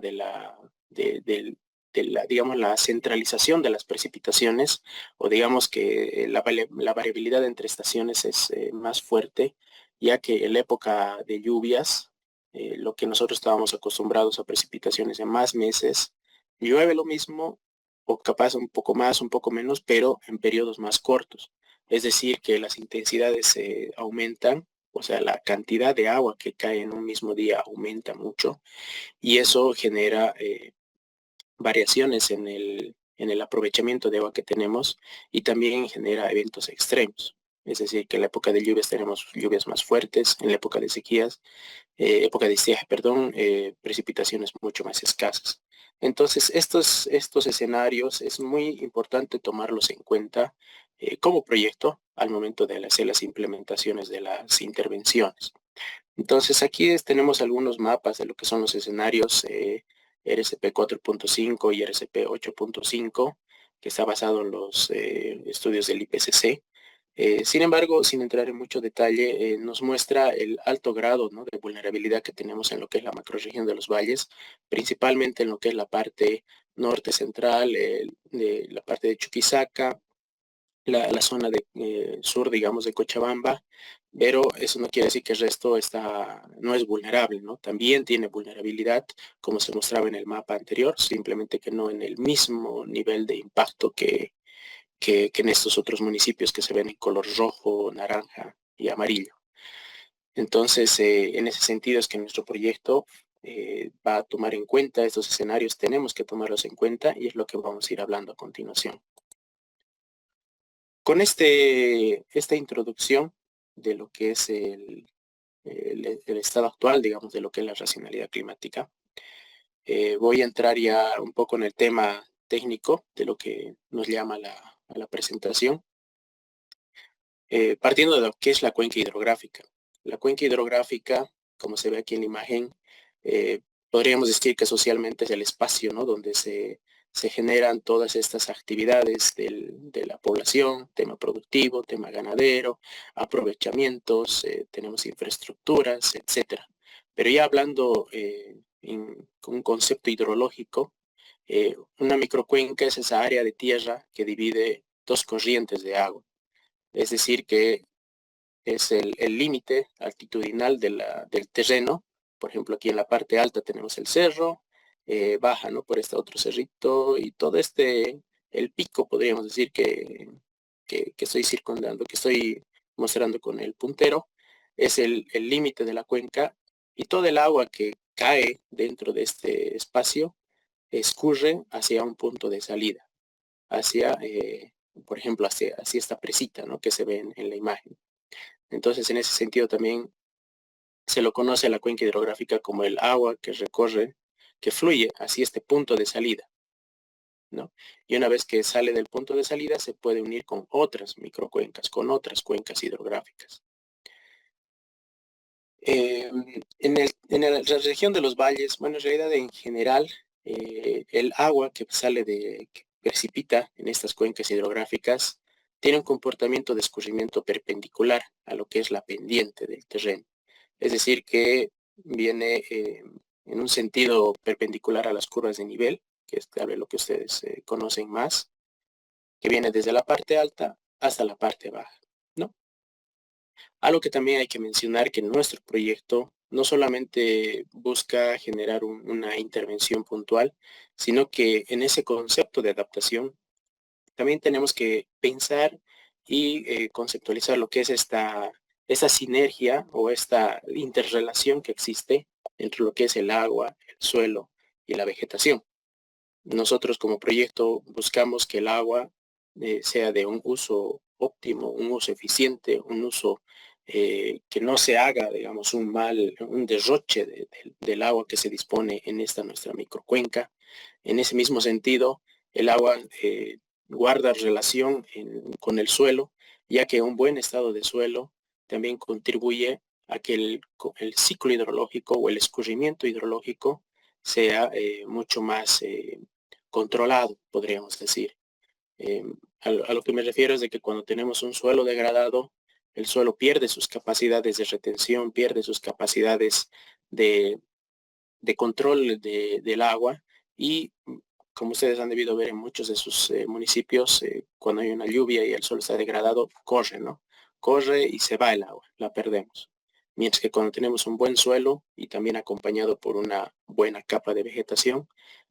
S6: digamos, la centralización de las precipitaciones o digamos que la variabilidad entre estaciones es más fuerte, ya que en la época de lluvias, lo que nosotros estábamos acostumbrados a precipitaciones de más meses, llueve lo mismo o capaz un poco más, un poco menos, pero en periodos más cortos. Es decir, que las intensidades aumentan, o sea, la cantidad de agua que cae en un mismo día aumenta mucho y eso genera variaciones en el aprovechamiento de agua que tenemos y también genera eventos extremos. Es decir, que en la época de lluvias tenemos lluvias más fuertes, en la época de sequías, época de estiaje, perdón, precipitaciones mucho más escasas. Entonces, estos escenarios es muy importante tomarlos en cuenta como proyecto al momento de hacer las implementaciones de las intervenciones. Entonces, aquí tenemos algunos mapas de lo que son los escenarios RCP 4.5 y RCP 8.5, que está basado en los estudios del IPCC. Sin embargo, sin entrar en mucho detalle, nos muestra el alto grado, ¿no?, de vulnerabilidad que tenemos en lo que es la macrorregión de los valles, principalmente en lo que es la parte norte central, de la parte de Chuquisaca, la zona de sur, digamos, de Cochabamba, pero eso no quiere decir que el resto no es vulnerable, ¿no? También tiene vulnerabilidad, como se mostraba en el mapa anterior, simplemente que no en el mismo nivel de impacto que en estos otros municipios que se ven en color rojo, naranja y amarillo. Entonces, en ese sentido es que nuestro proyecto va a tomar en cuenta estos escenarios, tenemos que tomarlos en cuenta y es lo que vamos a ir hablando a continuación. Con esta introducción de lo que es el estado actual, digamos, de lo que es la racionalidad climática, voy a entrar ya un poco en el tema técnico de lo que nos llama a la presentación, partiendo de lo que es la cuenca hidrográfica. La cuenca hidrográfica, como se ve aquí en la imagen, podríamos decir que socialmente es el espacio, ¿no?, donde se generan todas estas actividades de la población, tema productivo, tema ganadero, aprovechamientos, tenemos infraestructuras, etcétera. Pero ya hablando con un concepto hidrológico, una microcuenca es esa área de tierra que divide dos corrientes de agua. Es decir, que es el límite altitudinal del terreno. Por ejemplo, aquí en la parte alta tenemos el cerro, baja, ¿no?, por este otro cerrito y todo el pico, podríamos decir que estoy circundando, que estoy mostrando con el puntero, es el límite de la cuenca y todo el agua que cae dentro de este espacio escurre hacia un punto de salida, hacia, por ejemplo, hacia esta presita, ¿no?, que se ve en la imagen. Entonces, en ese sentido también se lo conoce a la cuenca hidrográfica como el agua que recorre, que fluye hacia este punto de salida. ¿no? Y una vez que sale del punto de salida, se puede unir con otras microcuencas, con otras cuencas hidrográficas. La región de los valles, bueno, en realidad en general, el agua que que precipita en estas cuencas hidrográficas tiene un comportamiento de escurrimiento perpendicular a lo que es la pendiente del terreno. Es decir, que viene en un sentido perpendicular a las curvas de nivel, que es tal vez lo que ustedes conocen más, que viene desde la parte alta hasta la parte baja, ¿no? Algo que también hay que mencionar que nuestro proyecto no solamente busca generar una intervención puntual, sino que en ese concepto de adaptación también tenemos que pensar y conceptualizar lo que es esta sinergia o esta interrelación que existe entre lo que es el agua, el suelo y la vegetación. Nosotros como proyecto buscamos que el agua sea de un uso óptimo, un uso eficiente, un uso que no se haga, digamos, un derroche del agua que se dispone en esta nuestra microcuenca. En ese mismo sentido, el agua guarda relación con el suelo, ya que un buen estado de suelo también contribuye a que el ciclo hidrológico o el escurrimiento hidrológico sea mucho más controlado, podríamos decir. A lo que me refiero es de que cuando tenemos un suelo degradado, el suelo pierde sus capacidades de retención, pierde sus capacidades de, control del agua y como ustedes han debido ver en muchos de sus municipios, cuando hay una lluvia y el suelo está degradado, corre, ¿no? Corre y se va el agua, la perdemos. Mientras que cuando tenemos un buen suelo y también acompañado por una buena capa de vegetación,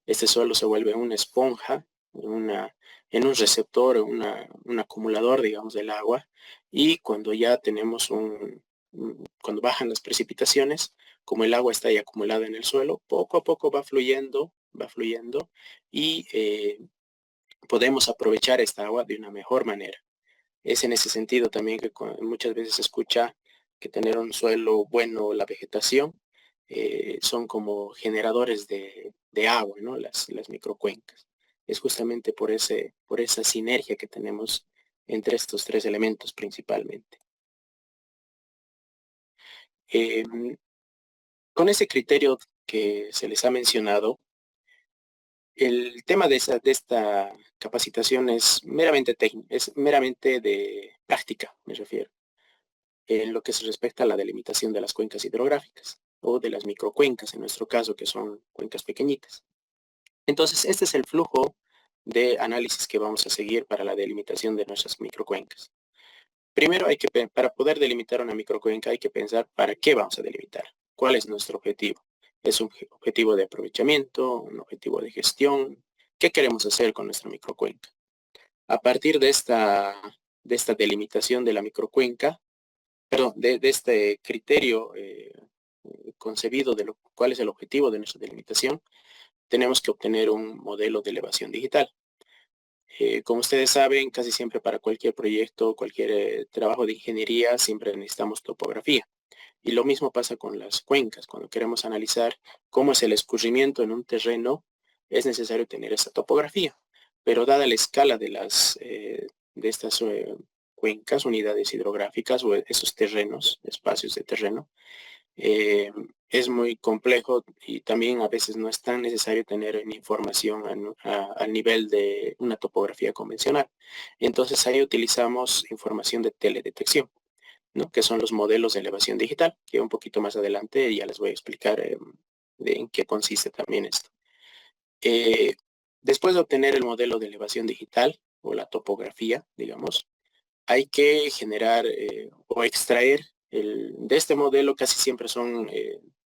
S6: este suelo se vuelve una esponja, en un receptor, un acumulador, digamos, del agua. Y cuando ya tenemos cuando bajan las precipitaciones, como el agua está ahí acumulada en el suelo, poco a poco va fluyendo y podemos aprovechar esta agua de una mejor manera. Es en ese sentido también que muchas veces se escucha que tener un suelo bueno, la vegetación, son como generadores de agua, ¿no? Las microcuencas. Es justamente por esa sinergia que tenemos entre estos tres elementos principalmente. Con ese criterio que se les ha mencionado, el tema de esta capacitación es meramente técnico, es meramente de práctica, me refiero, en lo que se respecta a la delimitación de las cuencas hidrográficas o de las microcuencas, en nuestro caso, que son cuencas pequeñitas. Entonces, este es el flujo de análisis que vamos a seguir para la delimitación de nuestras microcuencas. Primero, para poder delimitar una microcuenca hay que pensar para qué vamos a delimitar, cuál es nuestro objetivo. ¿Es un objetivo de aprovechamiento, un objetivo de gestión? ¿Qué queremos hacer con nuestra microcuenca? A partir de esta delimitación de la microcuenca, perdón, de este criterio concebido de cuál es el objetivo de nuestra delimitación, tenemos que obtener un modelo de elevación digital. Como ustedes saben, casi siempre para cualquier proyecto, cualquier trabajo de ingeniería, siempre necesitamos topografía. Y lo mismo pasa con las cuencas. Cuando queremos analizar cómo es el escurrimiento en un terreno, es necesario tener esa topografía. Pero dada la escala de estas cuencas, unidades hidrográficas o esos terrenos, espacios de terreno, es muy complejo y también a veces no es tan necesario tener información al nivel de una topografía convencional. Entonces ahí utilizamos información de teledetección, ¿no? Que son los modelos de elevación digital, que un poquito más adelante ya les voy a explicar en qué consiste también esto. Después de obtener el modelo de elevación digital o la topografía, digamos, hay que generar o extraer de este modelo. Casi siempre son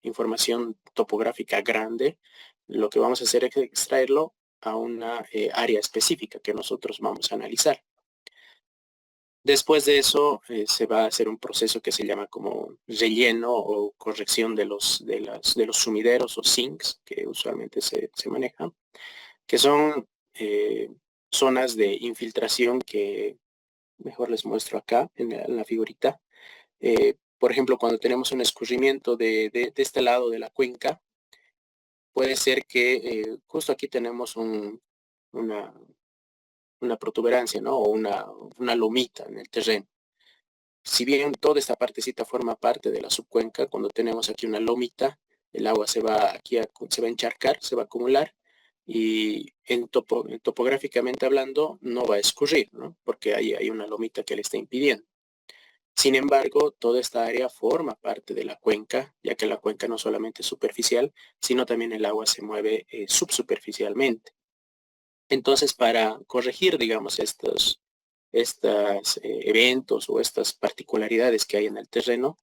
S6: información topográfica grande. Lo que vamos a hacer es extraerlo a una área específica que nosotros vamos a analizar. Después de eso se va a hacer un proceso que se llama como relleno o corrección de los sumideros o sinks que usualmente se manejan, que son zonas de infiltración que mejor les muestro acá en la figurita. Por ejemplo, cuando tenemos un escurrimiento de este lado de la cuenca, puede ser que justo aquí tenemos una protuberancia, ¿no? O una lomita en el terreno. Si bien toda esta partecita forma parte de la subcuenca, cuando tenemos aquí una lomita, el agua se va a encharcar, se va a acumular y topográficamente hablando no va a escurrir, ¿no? Porque hay una lomita que le está impidiendo. Sin embargo, toda esta área forma parte de la cuenca, ya que la cuenca no solamente es superficial, sino también el agua se mueve subsuperficialmente. Entonces, para corregir, digamos, estos eventos o estas particularidades que hay en el terreno,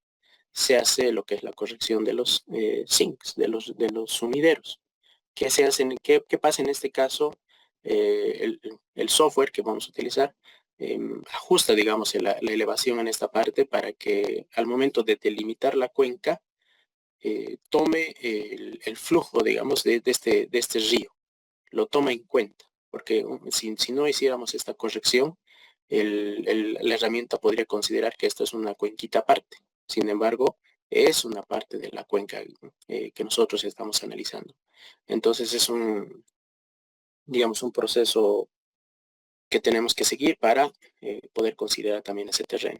S6: se hace lo que es la corrección de los sinks, de los sumideros. ¿Qué se hace? ¿Qué pasa en este caso? El software que vamos a utilizar ajusta, digamos, la elevación en esta parte para que al momento de delimitar la cuenca tome el flujo, digamos, de este río. Lo toma en cuenta, porque si no hiciéramos esta corrección, la herramienta podría considerar que esta es una cuenquita aparte. Sin embargo, es una parte de la cuenca que nosotros estamos analizando. Entonces es digamos, un proceso que tenemos que seguir para poder considerar también ese terreno.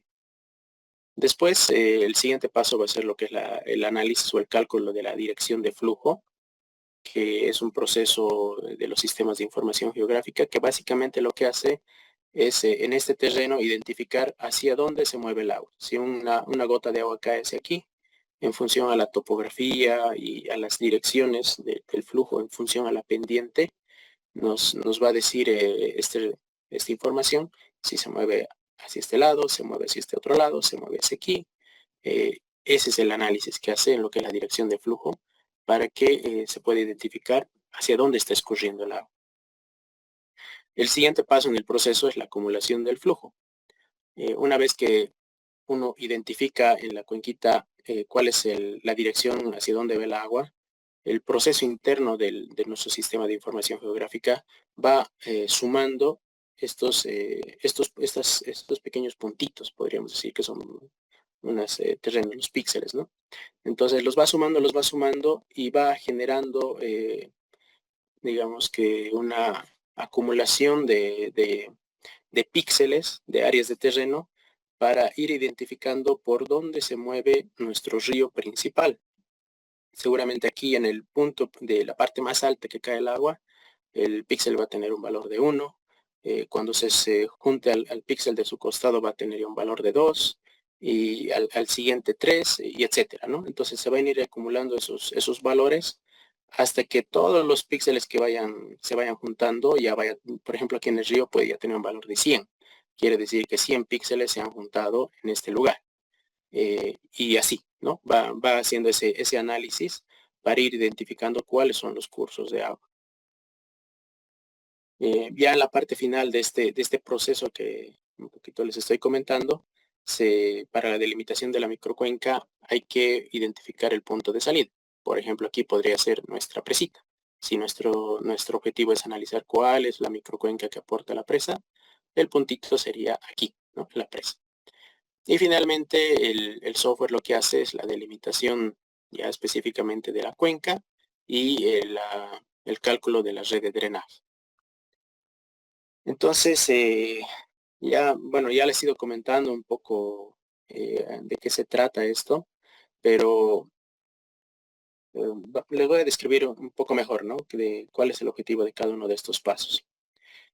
S6: Después, el siguiente paso va a ser lo que es el análisis o el cálculo de la dirección de flujo, que es un proceso de los sistemas de información geográfica que básicamente lo que hace es en este terreno identificar hacia dónde se mueve el agua. Si una gota de agua cae hacia aquí, en función a la topografía y a las direcciones del flujo, en función a la pendiente, nos va a decir esta información, si se mueve hacia este lado, se mueve hacia este otro lado, se mueve hacia aquí. Ese es el análisis que hace en lo que es la dirección de flujo para que se pueda identificar hacia dónde está escurriendo el agua. El siguiente paso en el proceso es la acumulación del flujo. Una vez que uno identifica en la cuenquita cuál es la dirección hacia dónde va el agua, el proceso interno de nuestro sistema de información geográfica va sumando estos pequeños puntitos, podríamos decir que son unos terrenos, unos píxeles, ¿no? Entonces los va sumando y va generando, digamos que una acumulación de píxeles, de áreas de terreno, para ir identificando por dónde se mueve nuestro río principal. Seguramente aquí en el punto de la parte más alta que cae el agua, el píxel va a tener un valor de 1. Cuando se junte al píxel de su costado va a tener un valor de 2 y al siguiente 3 y etcétera, ¿no? Entonces se van a ir acumulando esos valores hasta que todos los píxeles que se vayan juntando ya vaya, por ejemplo, aquí en el río puede ya tener un valor de 100. Quiere decir que 100 píxeles se han juntado en este lugar. Y así, ¿no? Va haciendo ese análisis para ir identificando cuáles son los cursos de agua. Ya en la parte final de este proceso que un poquito les estoy comentando, para la delimitación de la microcuenca hay que identificar el punto de salida. Por ejemplo, aquí podría ser nuestra presita. Si nuestro objetivo es analizar cuál es la microcuenca que aporta la presa, el puntito sería aquí, ¿no? La presa. Y finalmente el software lo que hace es la delimitación ya específicamente de la cuenca y el cálculo de la red de drenaje. Entonces, ya les he ido comentando un poco de qué se trata esto, pero les voy a describir un poco mejor, ¿no? De cuál es el objetivo de cada uno de estos pasos.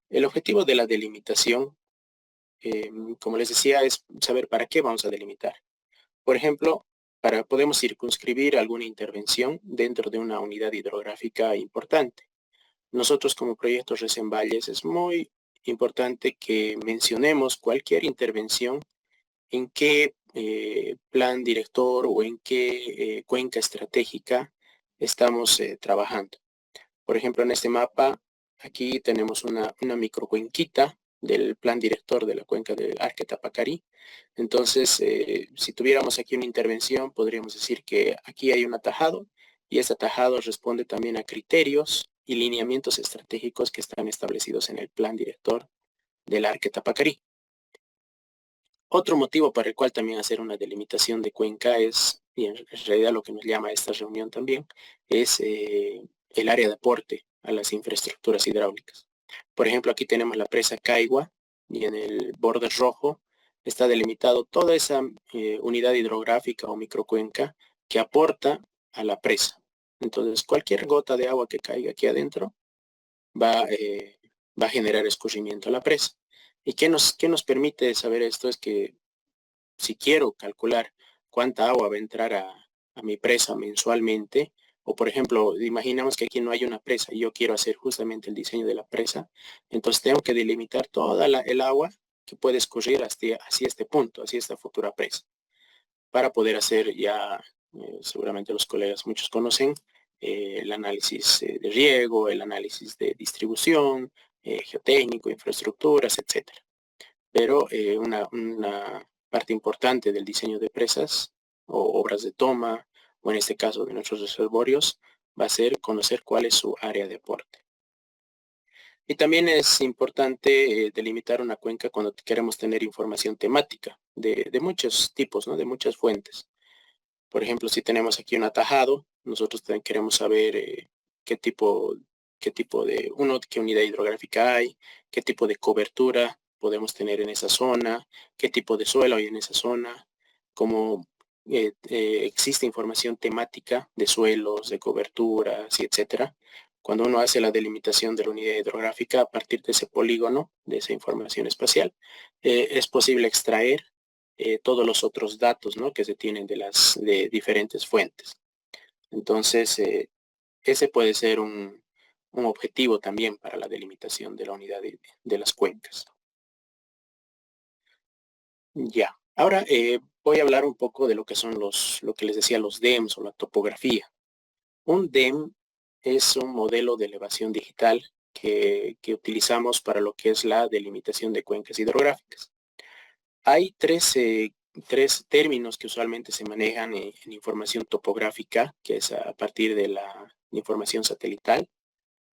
S6: El objetivo de la delimitación, como les decía, es saber para qué vamos a delimitar. Por ejemplo, podemos circunscribir alguna intervención dentro de una unidad hidrográfica importante. Nosotros como Proyecto Resenvalles es muy importante que mencionemos cualquier intervención en qué plan director o en qué cuenca estratégica estamos trabajando. Por ejemplo, en este mapa, aquí tenemos una microcuenquita del plan director de la cuenca del Arque Tapacarí. Entonces, si tuviéramos aquí una intervención, podríamos decir que aquí hay un atajado y ese atajado responde también a criterios y lineamientos estratégicos que están establecidos en el plan director del Arque Tapacarí. Otro motivo para el cual también hacer una delimitación de cuenca es, y en realidad lo que nos llama a esta reunión también, es el área de aporte a las infraestructuras hidráulicas. Por ejemplo, aquí tenemos la presa Caigua y en el borde rojo está delimitado toda esa unidad hidrográfica o microcuenca que aporta a la presa. Entonces, cualquier gota de agua que caiga aquí adentro va a generar escurrimiento a la presa. ¿Y qué nos permite saber esto? Es que si quiero calcular cuánta agua va a entrar a mi presa mensualmente, o por ejemplo, imaginamos que aquí no hay una presa y yo quiero hacer justamente el diseño de la presa, entonces tengo que delimitar toda el agua que puede escurrir hacia este punto, hacia esta futura presa, para poder hacer ya, seguramente los colegas muchos conocen, el análisis de riego, el análisis de distribución, geotécnico, infraestructuras, etcétera. Pero una parte importante del diseño de presas o obras de toma, o en este caso de nuestros reservorios, va a ser conocer cuál es su área de aporte. Y también es importante delimitar una cuenca cuando queremos tener información temática de muchos tipos, ¿no? De muchas fuentes. Por ejemplo, si tenemos aquí un atajado, nosotros también queremos saber qué tipo qué unidad hidrográfica hay, qué tipo de cobertura podemos tener en esa zona, qué tipo de suelo hay en esa zona, cómo existe información temática de suelos, de coberturas, y etcétera. Cuando uno hace la delimitación de la unidad hidrográfica a partir de ese polígono, de esa información espacial, es posible extraer todos los otros datos, ¿no? Que se tienen de diferentes fuentes. Entonces, ese puede ser un objetivo también para la delimitación de la unidad de las cuencas. Ya. Ahora voy a hablar un poco de lo que son lo que les decía, los DEMs o la topografía. Un DEM es un modelo de elevación digital que utilizamos para lo que es la delimitación de cuencas hidrográficas. Hay tres términos que usualmente se manejan en información topográfica, que es a partir de la información satelital.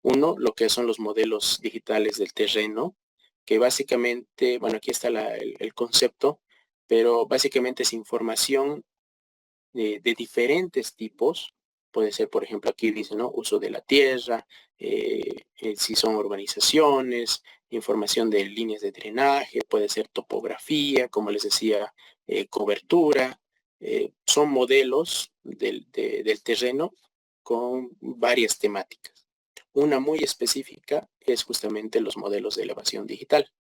S6: Uno, lo que son los modelos digitales del terreno, que básicamente, bueno, aquí está el concepto, pero básicamente es información de diferentes tipos. Puede ser, por ejemplo, aquí dice, ¿no? Uso de la tierra, si son urbanizaciones, información de líneas de drenaje, puede ser topografía, como les decía, cobertura. Son modelos del terreno con varias temáticas. Una muy específica es justamente los modelos de elevación digital,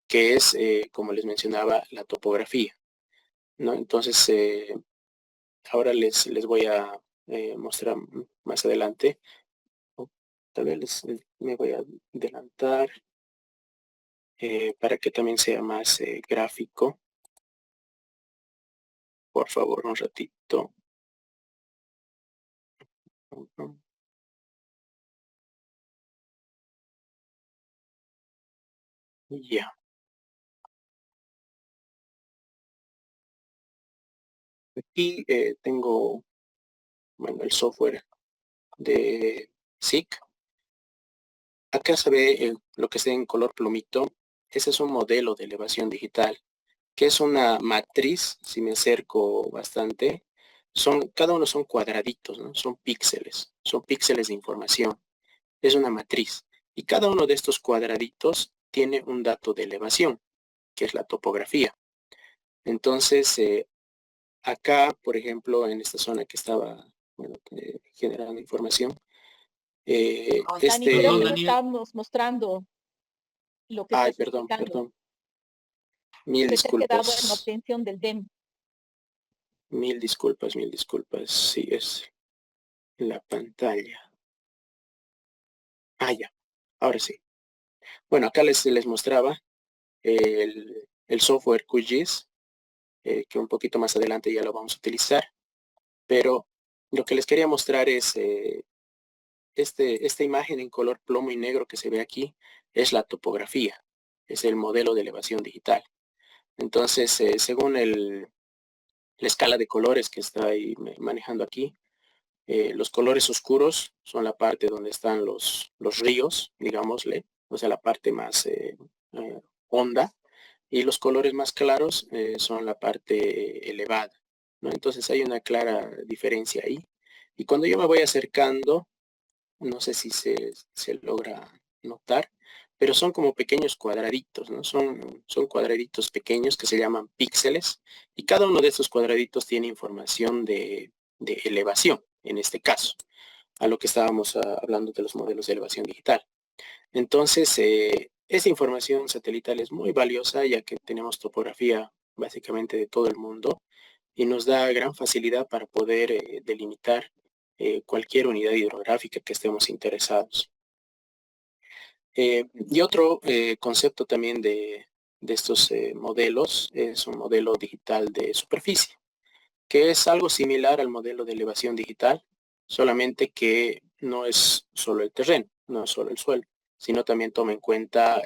S6: que es, como les mencionaba, la topografía, ¿no? Entonces, ahora les voy a mostrar más adelante. Tal vez me voy a adelantar para que también sea más gráfico. Por favor, un ratito. Ya. Aquí tengo, bueno, el software de SIC. Acá se ve lo que está en color plumito. Ese es un modelo de elevación digital, que es una matriz, si me acerco bastante, cada uno son cuadraditos, ¿no? Son píxeles de información. Es una matriz. Y cada uno de estos cuadraditos tiene un dato de elevación, que es la topografía. Entonces, acá, por ejemplo, en esta zona que estaba, bueno, generando información,
S2: Dani, creo que no estamos mostrando lo que
S6: Ay,
S2: estás explicando.
S6: perdón. Mil
S2: Se te ha quedado en
S6: disculpas.
S2: obtención del DEM.
S6: Mil disculpas. Sí, es la pantalla. Ah, ya. Ahora sí. Bueno, acá les mostraba el software QGIS, que un poquito más adelante ya lo vamos a utilizar. Pero lo que les quería mostrar es esta imagen en color plomo y negro que se ve aquí es la topografía. Es el modelo de elevación digital. Entonces, según la escala de colores que está ahí manejando aquí, los colores oscuros son la parte donde están los ríos, digámosle, o sea, la parte más honda, y los colores más claros son la parte elevada, ¿no? Entonces hay una clara diferencia ahí. Y cuando yo me voy acercando, no sé si se logra notar, pero son como pequeños cuadraditos, ¿no? Son cuadraditos pequeños que se llaman píxeles, y cada uno de estos cuadraditos tiene información de elevación, en este caso, a lo que estábamos hablando de los modelos de elevación digital. Entonces, esa información satelital es muy valiosa, ya que tenemos topografía básicamente de todo el mundo y nos da gran facilidad para poder delimitar cualquier unidad hidrográfica que estemos interesados. Y otro concepto también de estos modelos es un modelo digital de superficie, que es algo similar al modelo de elevación digital, solamente que no es solo el terreno, no es solo el suelo, sino también toma en cuenta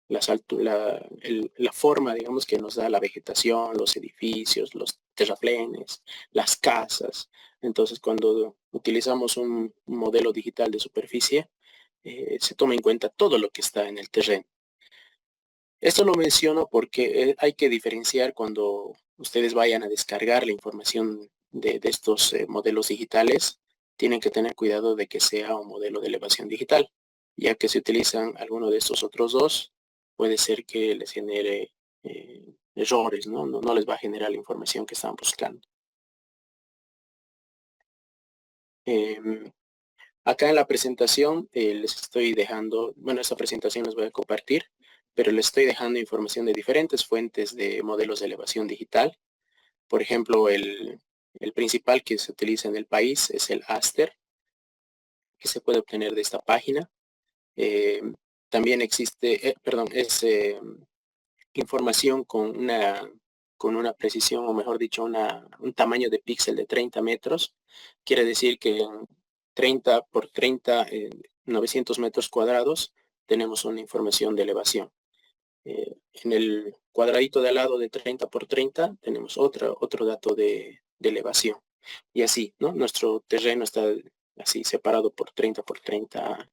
S6: la forma, digamos, que nos da la vegetación, los edificios, los terraplenes, las casas. Entonces, cuando utilizamos un modelo digital de superficie, se toma en cuenta todo lo que está en el terreno. Esto lo menciono porque hay que diferenciar cuando ustedes vayan a descargar la información de estos modelos digitales. Tienen que tener cuidado de que sea un modelo de elevación digital, ya que si utilizan alguno de estos otros dos, puede ser que les genere errores, ¿no? No les va a generar la información que están buscando. Acá en la presentación les estoy dejando, bueno, esta presentación les voy a compartir, pero les estoy dejando información de diferentes fuentes de modelos de elevación digital. Por ejemplo, el principal que se utiliza en el país es el Aster, que se puede obtener de esta página. También existe, es información con una precisión, o mejor dicho, un tamaño de píxel de 30 metros. Quiere decir que en 30 por 30, 900 metros cuadrados, tenemos una información de elevación. En el cuadradito de al lado de 30 por 30, tenemos otro dato de elevación. Y así, ¿no? Nuestro terreno está así separado por 30 por 30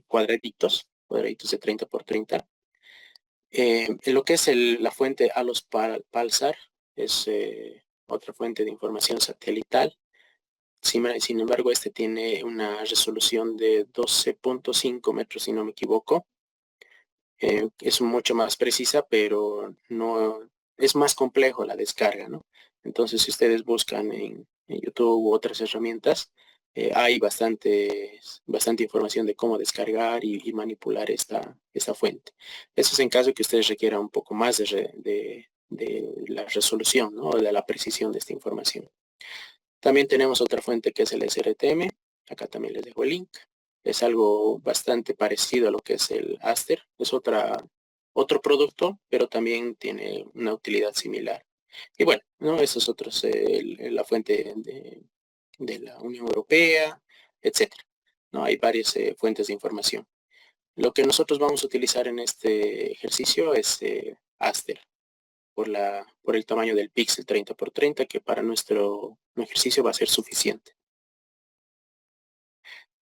S6: cuadraditos de 30 por 30. En lo que es la fuente Alos Pulsar, es otra fuente de información satelital. Sin embargo, este tiene una resolución de 12.5 metros, si no me equivoco. Es mucho más precisa, pero no es más complejo la descarga, ¿no? Entonces, si ustedes buscan en YouTube u otras herramientas, hay bastante información de cómo descargar y manipular esta fuente. Eso es en caso que ustedes requieran un poco más de la resolución, ¿no? De la precisión de esta información. También tenemos otra fuente que es el SRTM. Acá también les dejo el link. Es algo bastante parecido a lo que es el Aster. Es otro producto, pero también tiene una utilidad similar. Y bueno, ¿no? Esos otros, la fuente de la Unión Europea, etcétera. ¿No? Hay varias fuentes de información. Lo que nosotros vamos a utilizar en este ejercicio es Aster, por el tamaño del píxel 30 por 30, que para nuestro ejercicio va a ser suficiente.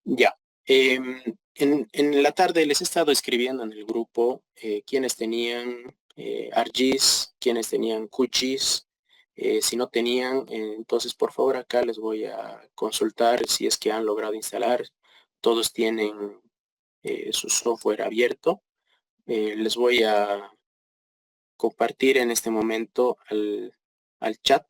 S6: Ya. En la tarde les he estado escribiendo en el grupo quienes tenían ArcGIS, quienes tenían QGIS. Si no tenían, entonces por favor acá les voy a consultar si es que han logrado instalar. Todos tienen su software abierto. Les voy a compartir en este momento al chat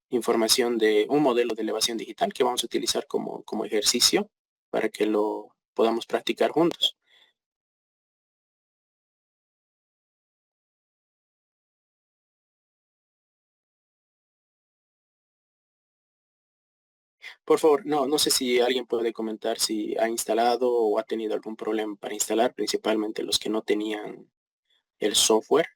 S6: información de un modelo de elevación digital que vamos a utilizar como ejercicio para que lo podamos practicar juntos. Por favor, no sé si alguien puede comentar si ha instalado o ha tenido algún problema para instalar, principalmente los que no tenían el software.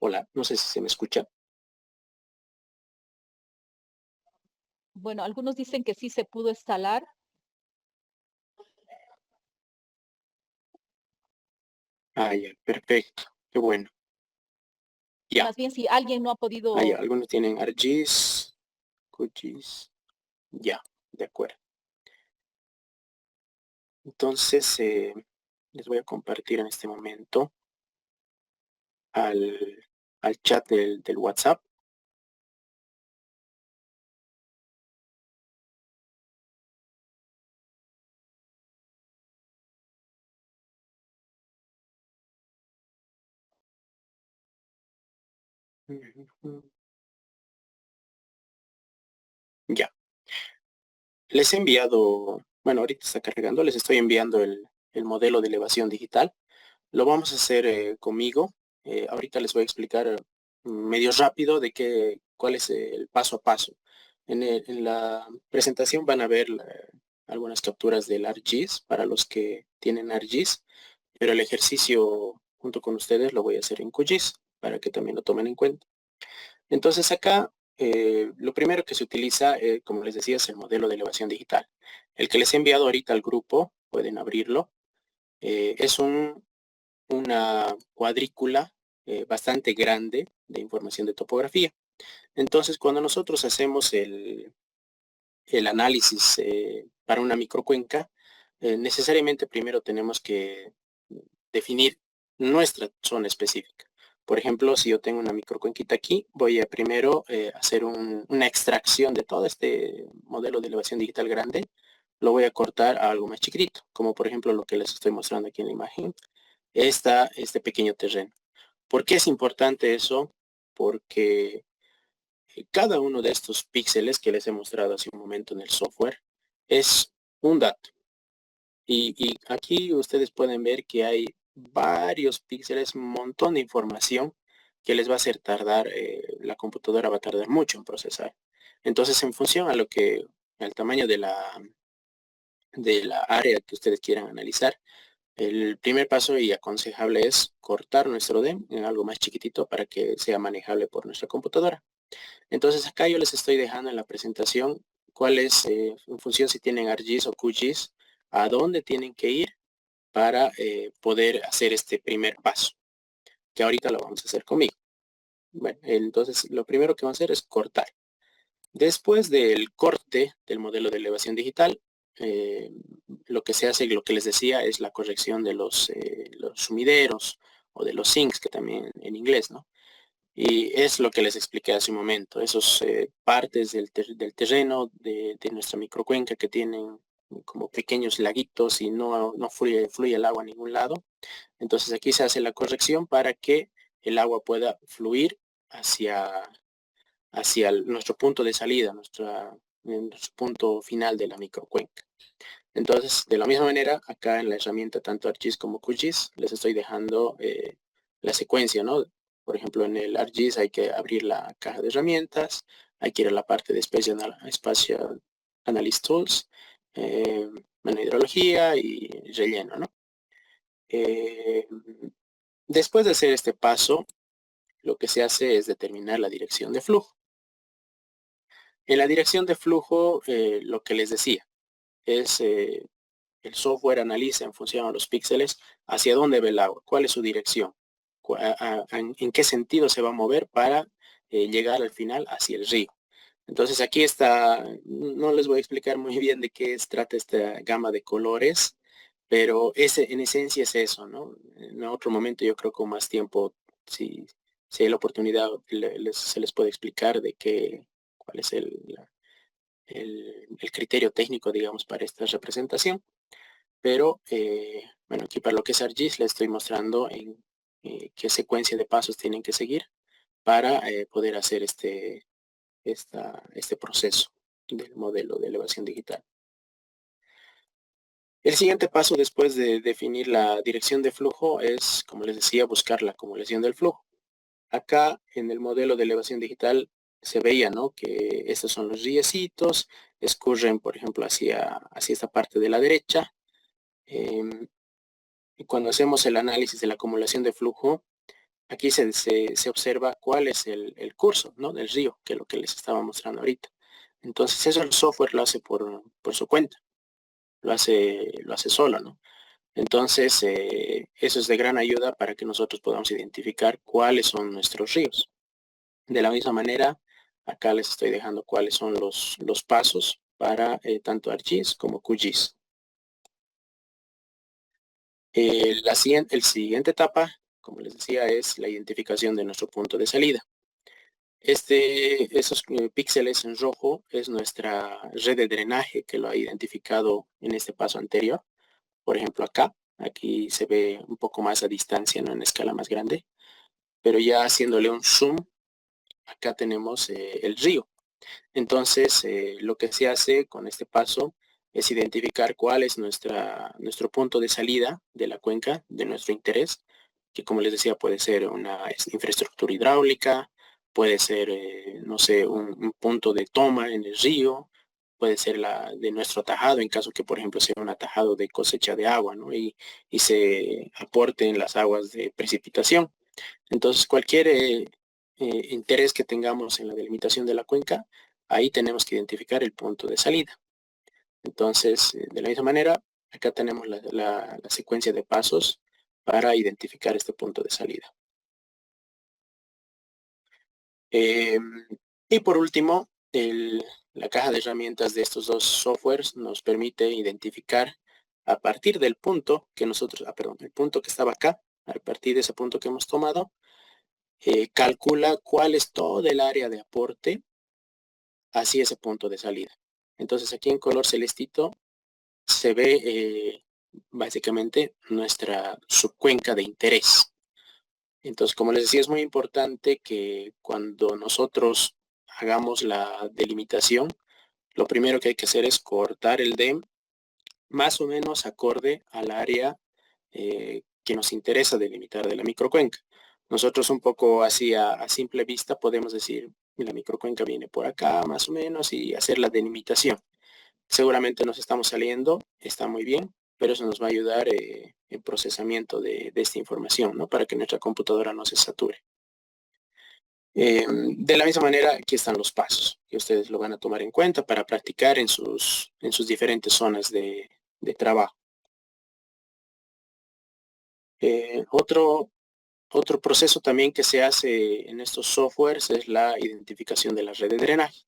S6: Hola, no sé si se me escucha.
S2: Bueno, algunos dicen que sí se pudo instalar.
S6: Ah, ya, perfecto. Qué bueno. Ya.
S2: Más bien, si alguien no ha podido...
S6: Ah, ya. Algunos tienen ArcGIS, QGIS. Ya, de acuerdo. Entonces, les voy a compartir en este momento al al chat del WhatsApp. Ya. Les he enviado, bueno, ahorita está cargando, les estoy enviando el modelo de elevación digital. Lo vamos a hacer conmigo. Ahorita les voy a explicar medio rápido de cuál es el paso a paso. En la presentación van a ver algunas capturas del ArcGIS para los que tienen ArcGIS, pero el ejercicio junto con ustedes lo voy a hacer en QGIS para que también lo tomen en cuenta. Entonces acá lo primero que se utiliza, como les decía, es el modelo de elevación digital. El que les he enviado ahorita al grupo, pueden abrirlo. Es una cuadrícula bastante grande de información de topografía. Entonces, cuando nosotros hacemos el análisis para una microcuenca, necesariamente primero tenemos que definir nuestra zona específica. Por ejemplo, si yo tengo una microcuenquita aquí, voy a primero hacer una extracción de todo este modelo de elevación digital grande. Lo voy a cortar a algo más chiquitito, como por ejemplo lo que les estoy mostrando aquí en la imagen. Este pequeño terreno. ¿Por qué es importante eso? Porque cada uno de estos píxeles que les he mostrado hace un momento en el software es un dato. Y aquí ustedes pueden ver que hay varios píxeles, un montón de información que les va a hacer tardar, la computadora va a tardar mucho en procesar. Entonces, en función al tamaño de la área que ustedes quieran analizar, el primer paso y aconsejable es cortar nuestro DEM en algo más chiquitito para que sea manejable por nuestra computadora. Entonces acá yo les estoy dejando en la presentación cuál es, en función si tienen ArcGIS o QGIS, a dónde tienen que ir para poder hacer este primer paso, que ahorita lo vamos a hacer conmigo. Bueno, entonces lo primero que vamos a hacer es cortar. Después del corte del modelo de elevación digital, lo que se hace, lo que les decía, es la corrección de los sumideros o de los sinks, que también en inglés, ¿no? Y es lo que les expliqué hace un momento, esos partes del terreno de nuestra microcuenca que tienen como pequeños laguitos y no fluye el agua a ningún lado. Entonces aquí se hace la corrección para que el agua pueda fluir hacia nuestro punto de salida, nuestro punto final de la microcuenca. Entonces, de la misma manera, acá en la herramienta tanto ArcGIS como QGIS, les estoy dejando la secuencia, ¿no? Por ejemplo, en el ArcGIS hay que abrir la caja de herramientas, hay que ir a la parte de Spatial Analysis Tools, menú hidrología y relleno, ¿no? Después de hacer este paso, lo que se hace es determinar la dirección de flujo. En la dirección de flujo, lo que les decía, es el software analiza en función a los píxeles hacia dónde ve el agua, cuál es su dirección, en qué sentido se va a mover para llegar al final hacia el río. Entonces aquí está, no les voy a explicar muy bien de qué trata esta gama de colores, pero en esencia es eso, ¿no? En otro momento yo creo que con más tiempo, si hay la oportunidad, se les puede explicar cuál es el criterio técnico, digamos, para esta representación. Pero, bueno, aquí para lo que es ArcGIS les estoy mostrando en qué secuencia de pasos tienen que seguir para poder hacer este proceso del modelo de elevación digital. El siguiente paso después de definir la dirección de flujo es, como les decía, buscar la acumulación del flujo. Acá en el modelo de elevación digital se veía, ¿no? Que estos son los riecitos, escurren, por ejemplo, hacia esta parte de la derecha. Y cuando hacemos el análisis de la acumulación de flujo, aquí se observa cuál es el curso, ¿no? Del río, que es lo que les estaba mostrando ahorita. Entonces eso el software lo hace por su cuenta, lo hace solo, ¿no? Entonces eso es de gran ayuda para que nosotros podamos identificar cuáles son nuestros ríos. De la misma manera, acá les estoy dejando cuáles son los pasos para tanto ArcGIS como QGIS. El siguiente etapa como les decía, es la identificación de nuestro punto de salida. Esos píxeles en rojo es nuestra red de drenaje que lo ha identificado en este paso anterior. Por ejemplo, aquí se ve un poco más a distancia, no en escala más grande, pero ya haciéndole un zoom, acá tenemos el río. Entonces, lo que se hace con este paso es identificar cuál es nuestro punto de salida de la cuenca de nuestro interés, que como les decía puede ser una infraestructura hidráulica, puede ser, no sé, un punto de toma en el río, puede ser la de nuestro atajado, en caso que, por ejemplo, sea un atajado de cosecha de agua, ¿no? Y se aporten las aguas de precipitación. Entonces, cualquier interés que tengamos en la delimitación de la cuenca, ahí tenemos que identificar el punto de salida. Entonces, de la misma manera, acá tenemos la secuencia de pasos para identificar este punto de salida. Y por último, la caja de herramientas de estos dos softwares nos permite identificar a partir del punto que nosotros, el punto que estaba acá, a partir de ese punto que hemos tomado, calcula cuál es todo el área de aporte hacia ese punto de salida. Entonces aquí en color celestito se ve básicamente nuestra subcuenca de interés. Entonces, como les decía, es muy importante que cuando nosotros hagamos la delimitación, lo primero que hay que hacer es cortar el DEM más o menos acorde al área que nos interesa delimitar de la microcuenca. Nosotros un poco así a simple vista podemos decir, la microcuenca viene por acá más o menos y hacer la delimitación. Seguramente nos estamos saliendo, está muy bien, pero eso nos va a ayudar en procesamiento de esta información, ¿no? Para que nuestra computadora no se sature. De la misma manera, aquí están los pasos que ustedes lo van a tomar en cuenta para practicar en sus diferentes zonas de trabajo. Otro proceso también que se hace en estos softwares es la identificación de la red de drenaje.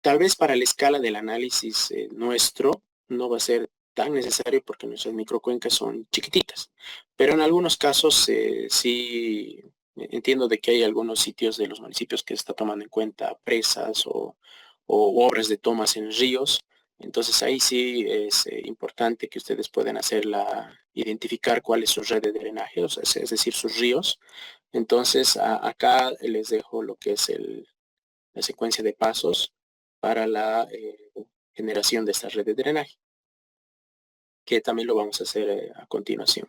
S6: Tal vez para la escala del análisis nuestro no va a ser tan necesario porque nuestras microcuencas son chiquititas, pero en algunos casos sí entiendo de que hay algunos sitios de los municipios que se está tomando en cuenta presas o obras de tomas en ríos. Entonces ahí sí es importante que ustedes puedan identificar cuál es su red de drenaje, o sea, es decir, sus ríos. Entonces acá les dejo lo que es la secuencia de pasos para la generación de esta red de drenaje, que también lo vamos a hacer a continuación.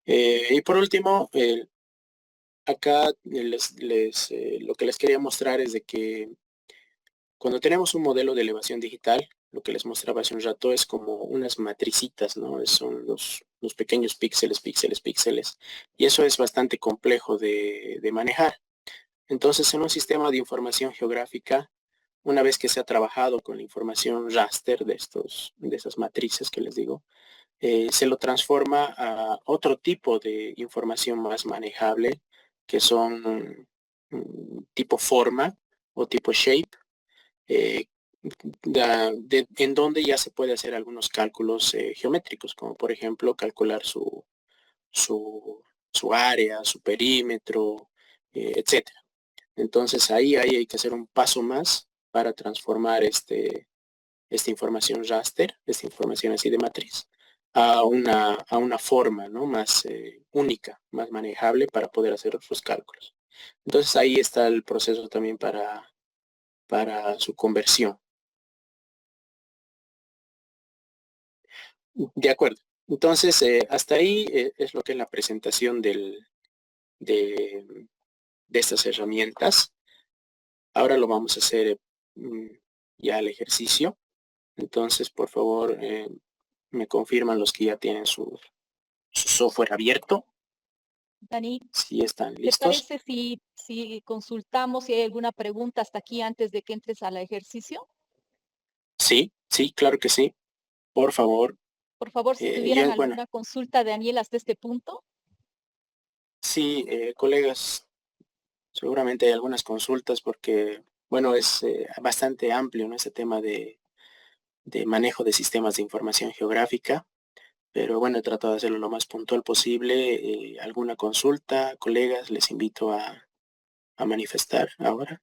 S6: Y por último, acá lo que les quería mostrar es de que cuando tenemos un modelo de elevación digital, lo que les mostraba hace un rato es como unas matricitas, ¿no? Son los pequeños píxeles, y eso es bastante complejo de manejar. Entonces, en un sistema de información geográfica, una vez que se ha trabajado con la información raster de esas matrices que les digo, se lo transforma a otro tipo de información más manejable, que son tipo forma o tipo shape, en donde ya se puede hacer algunos cálculos geométricos, como por ejemplo calcular su área, su perímetro, etcétera. Entonces ahí hay que hacer un paso más para transformar esta información raster, esta información así de matriz, a una forma, ¿no? Más única, más manejable para poder hacer otros cálculos. Entonces ahí está el proceso también para su conversión. De acuerdo. Entonces, hasta ahí es lo que es la presentación de estas herramientas. Ahora lo vamos a hacer ya el ejercicio. Entonces, por favor, me confirman los que ya tienen su software abierto.
S2: Dani,
S6: Si están
S2: ¿te
S6: listos.
S2: parece si consultamos si hay alguna pregunta hasta aquí antes de que entres al ejercicio?
S6: Sí, claro que sí. Por favor.
S2: Por favor, si tuvieran alguna consulta, Daniel, hasta este punto.
S6: Sí, colegas, seguramente hay algunas consultas porque, bueno, es bastante amplio, ¿no? Este tema de manejo de sistemas de información geográfica, pero bueno, he tratado de hacerlo lo más puntual posible. ¿Alguna consulta, colegas? Les invito a manifestar ahora.